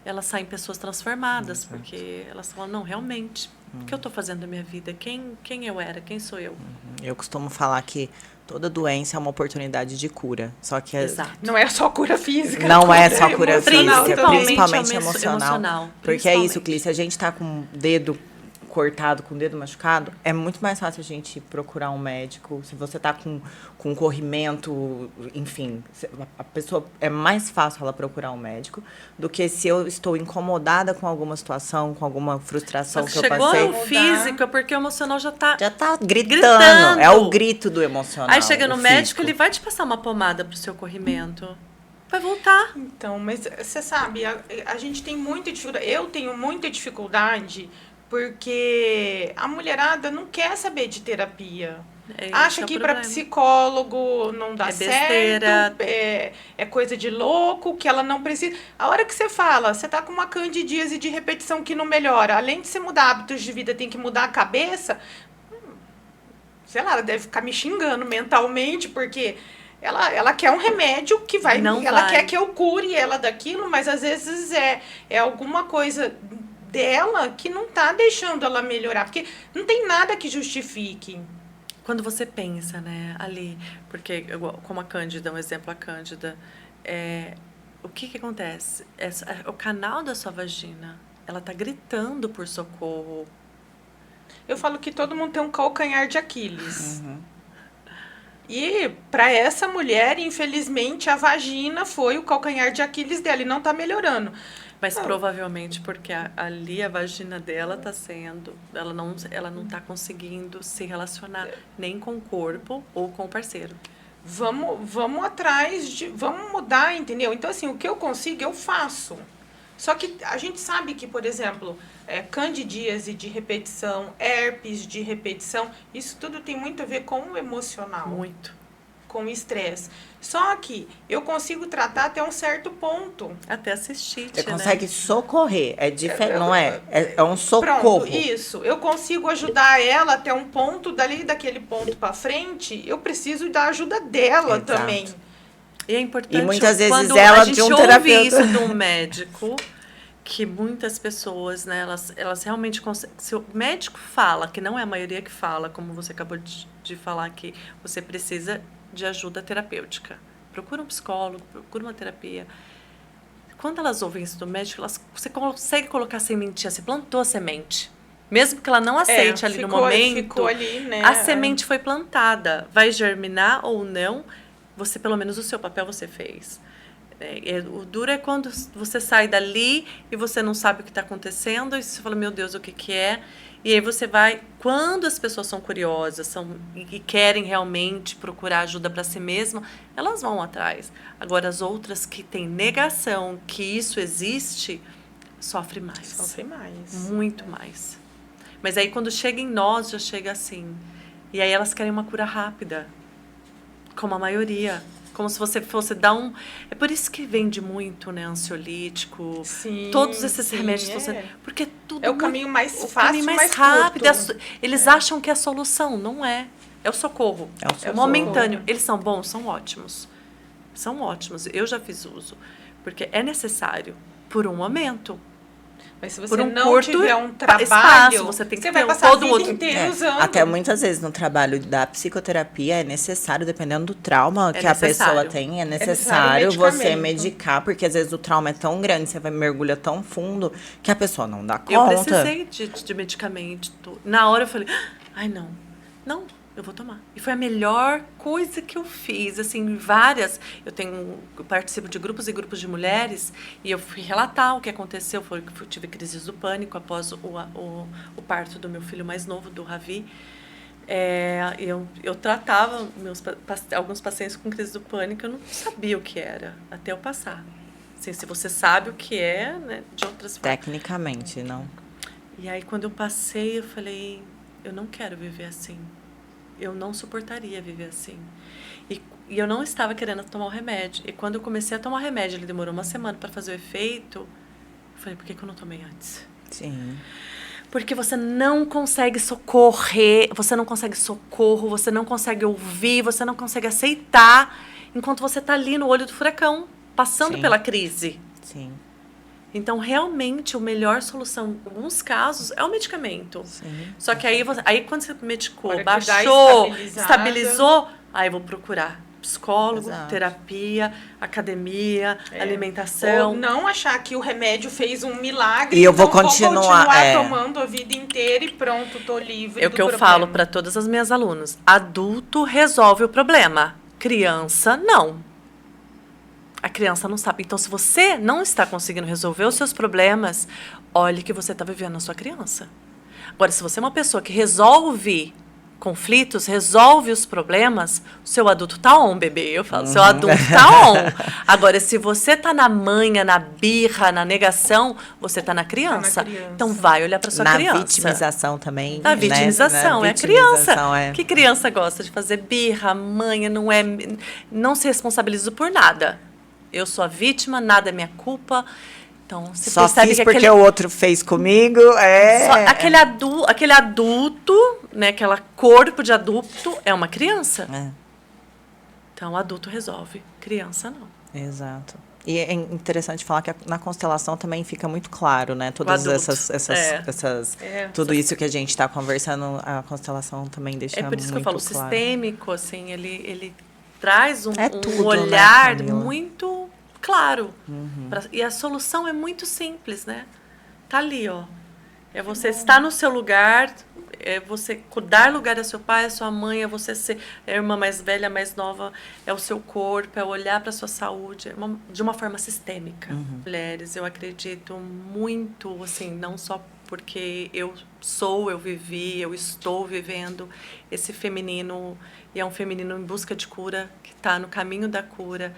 Speaker 3: elas saem pessoas transformadas, porque elas falam, não, realmente, o que eu estou fazendo na minha vida? Quem eu era? Quem sou eu?
Speaker 2: Eu costumo falar que toda doença é uma oportunidade de cura. Só que
Speaker 1: não é só cura física.
Speaker 2: Não é só cura física,
Speaker 3: principalmente
Speaker 2: emocional. Porque é isso, Clí, se a gente tá com o dedo cortado, com o dedo machucado, é muito mais fácil a gente procurar um médico. Se você tá com corrimento, enfim, a pessoa é mais fácil ela procurar um médico do que se eu estou incomodada com alguma situação, com alguma frustração que eu passei.
Speaker 3: Chegou no físico, é porque o emocional já tá
Speaker 2: gritando. É o grito do emocional.
Speaker 3: Aí chega no médico, ele vai te passar uma pomada pro seu corrimento. Vai voltar.
Speaker 1: Então, mas você sabe, a gente tem muita dificuldade. Eu tenho muita dificuldade porque a mulherada não quer saber de terapia. Acha que para psicólogo não dá certo, é coisa de louco, que ela não precisa. A hora que você fala, você tá com uma candidíase de repetição que não melhora, além de você mudar hábitos de vida, tem que mudar a cabeça, sei lá, ela deve ficar me xingando mentalmente, porque ela quer um remédio que vai... Ela quer que eu cure ela daquilo, mas às vezes é alguma coisa dela que não tá deixando ela melhorar, porque não tem nada que justifique.
Speaker 3: Quando você pensa, né, ali, porque como a Cândida, um exemplo, a Cândida, o que acontece? O canal da sua vagina, ela tá gritando por socorro.
Speaker 1: Eu falo que todo mundo tem um calcanhar de Aquiles. E para essa mulher, infelizmente, a vagina foi o calcanhar de Aquiles dela e não tá melhorando.
Speaker 3: Mas provavelmente porque ali a vagina dela está sendo... Ela não está conseguindo se relacionar nem com o corpo ou com o parceiro.
Speaker 1: Vamos atrás vamos mudar, entendeu? Então, assim, o que eu consigo, eu faço. Só que a gente sabe que, por exemplo, candidíase de repetição, herpes de repetição, isso tudo tem muito a ver com o emocional.
Speaker 3: Muito.
Speaker 1: Com o estresse. Só que eu consigo tratar até um certo ponto.
Speaker 3: Até assistir,
Speaker 2: você consegue socorrer. É diferente, não é? É um socorro.
Speaker 1: Pronto, isso. Eu consigo ajudar ela até um ponto, daquele ponto para frente, eu preciso da ajuda dela também.
Speaker 3: E é importante,
Speaker 2: e muitas vezes
Speaker 3: quando
Speaker 2: ela
Speaker 3: a gente
Speaker 2: de um
Speaker 3: ouve
Speaker 2: terapeuta.
Speaker 3: isso de um médico, que muitas pessoas, né, elas realmente conseguem. Se o médico fala, que não é a maioria que fala, como você acabou de falar, que você precisa de ajuda terapêutica. Procura um psicólogo, procura uma terapia. Quando elas ouvem isso do médico, você consegue colocar a sementinha, você plantou a semente. Mesmo que ela não aceite ali no momento,
Speaker 1: ficou ali, né?
Speaker 3: a semente foi plantada. Vai germinar ou não, você, pelo menos o seu papel você fez. O duro é quando você sai dali e você não sabe o que está acontecendo e você fala, meu Deus, o que é? E aí você vai... Quando as pessoas são curiosas e querem realmente procurar ajuda para si mesma, elas vão atrás. Agora, as outras que têm negação que isso existe, sofrem mais.
Speaker 1: Sofrem mais.
Speaker 3: Muito mais. Mas aí, quando chega em nós, já chega assim. E aí elas querem uma cura rápida, como a maioria. Como se você fosse dar um... É por isso que vende muito, né? Ansiolítico.
Speaker 1: Sim,
Speaker 3: todos esses
Speaker 1: sim,
Speaker 3: remédios.
Speaker 1: é.
Speaker 3: Porque tudo...
Speaker 1: É o caminho mais
Speaker 3: o
Speaker 1: fácil,
Speaker 3: caminho mais
Speaker 1: mais
Speaker 3: rápido.
Speaker 1: curto.
Speaker 3: Eles acham que é a solução. Não é. É o socorro.
Speaker 2: É o socorro.
Speaker 3: Momentâneo. Eles são bons? São ótimos. São ótimos. Eu já fiz uso. Porque é necessário. Por um momento.
Speaker 1: Mas se você
Speaker 3: Por um
Speaker 1: não
Speaker 3: curto
Speaker 1: tiver um trabalho,
Speaker 3: espaço, você tem que
Speaker 1: vai
Speaker 3: ter
Speaker 1: passar
Speaker 3: todo
Speaker 1: a vida
Speaker 3: outro...
Speaker 1: inteira usando.
Speaker 2: Até muitas vezes no trabalho da psicoterapia é necessário, dependendo do trauma que a
Speaker 3: necessário.
Speaker 2: pessoa tem, é
Speaker 1: necessário
Speaker 2: necessário você
Speaker 1: medicamento.
Speaker 2: medicar, porque às vezes o trauma é tão grande, você vai mergulhar tão fundo que a pessoa não dá conta.
Speaker 3: Eu precisei de medicamento. Na hora eu falei, ai, não, eu vou tomar. E foi a melhor coisa que eu fiz, assim, várias. Eu participo de grupos e grupos de mulheres e eu fui relatar o que aconteceu. Foi que eu tive crises do pânico após o parto do meu filho mais novo, do Ravi. Eu tratava alguns pacientes com crise do pânico, eu não sabia o que era, até eu passar. Assim, se você sabe o que é, né, de outras formas.
Speaker 2: Tecnicamente, não.
Speaker 3: E aí, quando eu passei, eu falei, eu não quero viver assim. Eu não suportaria viver assim. E eu não estava querendo tomar o remédio. E quando eu comecei a tomar o remédio, ele demorou uma semana para fazer o efeito, eu falei, por que eu não tomei antes?
Speaker 2: Sim.
Speaker 3: Porque você não consegue socorrer, você não consegue socorro, você não consegue ouvir, você não consegue aceitar enquanto você está ali no olho do furacão, passando
Speaker 2: Sim.
Speaker 3: pela crise.
Speaker 2: Sim.
Speaker 3: Então, realmente, a melhor solução, em alguns casos, é o medicamento.
Speaker 2: Sim.
Speaker 3: Só que aí quando você medicou,
Speaker 1: Hora que dá
Speaker 3: baixou,
Speaker 1: estabilizada.
Speaker 3: estabilizou, aí eu vou procurar psicólogo,
Speaker 2: Exato.
Speaker 3: terapia, academia,
Speaker 1: Ou
Speaker 3: alimentação.
Speaker 1: não achar que o remédio fez um milagre
Speaker 2: E eu vou
Speaker 1: então
Speaker 2: continuar,
Speaker 1: tomando a vida inteira e pronto, tô livre
Speaker 3: É o
Speaker 1: do
Speaker 3: que eu
Speaker 1: problema.
Speaker 3: falo para todas as minhas alunas. Adulto resolve o problema. Criança, não. A criança não sabe. Então, se você não está conseguindo resolver os seus problemas, olhe que você está vivendo na sua criança. Agora, se você é uma pessoa que resolve conflitos, resolve os problemas, o seu adulto tá on, bebê. Eu falo, seu adulto tá on. Agora, se você tá na manha, na birra, na negação, você tá na criança. Então, vai olhar para sua criança.
Speaker 2: Na vitimização também.
Speaker 3: Na
Speaker 2: né?
Speaker 3: vitimização,
Speaker 2: Na
Speaker 3: é a criança.
Speaker 2: é.
Speaker 3: Que criança gosta de fazer birra, manha, não se responsabiliza por nada. Eu sou a vítima, nada é minha culpa. Então, você
Speaker 2: Só
Speaker 3: percebe
Speaker 2: fiz
Speaker 3: que
Speaker 2: porque o outro fez comigo.
Speaker 3: aquele adulto, né, aquele corpo de adulto é uma criança. Então, adulto resolve, criança não.
Speaker 2: Exato. E é interessante falar que na constelação também fica muito claro, né? Todas tudo isso que a gente está conversando, a constelação também deixa muito claro.
Speaker 3: É por isso que eu falo sistêmico, assim, ele traz um
Speaker 2: tudo,
Speaker 3: olhar,
Speaker 2: né,
Speaker 3: muito claro. E a solução é muito simples, né? Tá ali, ó. É você estar no seu lugar, é você dar lugar a seu pai, a sua mãe, é você ser a irmã mais velha, mais nova, é o seu corpo, é olhar para a sua saúde, de uma forma sistêmica. Mulheres, eu acredito muito, assim, não só porque eu vivi, eu estou vivendo esse feminino, e é um feminino em busca de cura, que está no caminho da cura.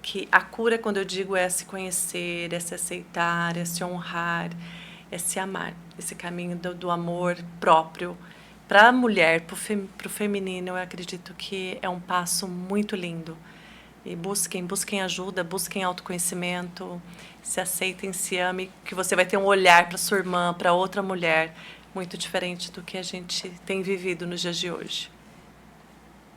Speaker 3: Que a cura, quando eu digo, é se conhecer, é se aceitar, é se honrar, é se amar. Esse caminho do amor próprio. Para a mulher, para o feminino, eu acredito que é um passo muito lindo. E busquem ajuda, busquem autoconhecimento, se aceitem, se amem, que você vai ter um olhar para sua irmã, para outra mulher, muito diferente do que a gente tem vivido nos dias de hoje.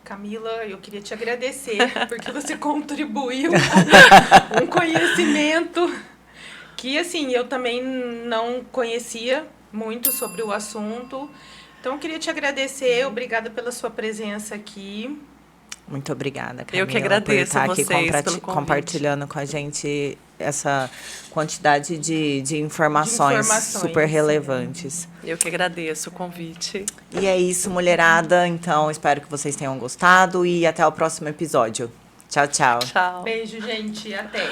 Speaker 1: Camila, eu queria te agradecer, porque você contribuiu com um conhecimento que, assim, eu também não conhecia muito sobre o assunto. Então, eu queria te agradecer, obrigada pela sua presença aqui.
Speaker 2: Muito obrigada, Camila,
Speaker 3: eu que agradeço
Speaker 2: por estar
Speaker 3: vocês
Speaker 2: aqui compartilhando com a gente essa quantidade de informações super relevantes.
Speaker 3: Eu que agradeço o convite.
Speaker 2: E é isso, mulherada. Então, espero que vocês tenham gostado e até o próximo episódio. Tchau, tchau.
Speaker 3: Tchau.
Speaker 1: Beijo, gente. Até.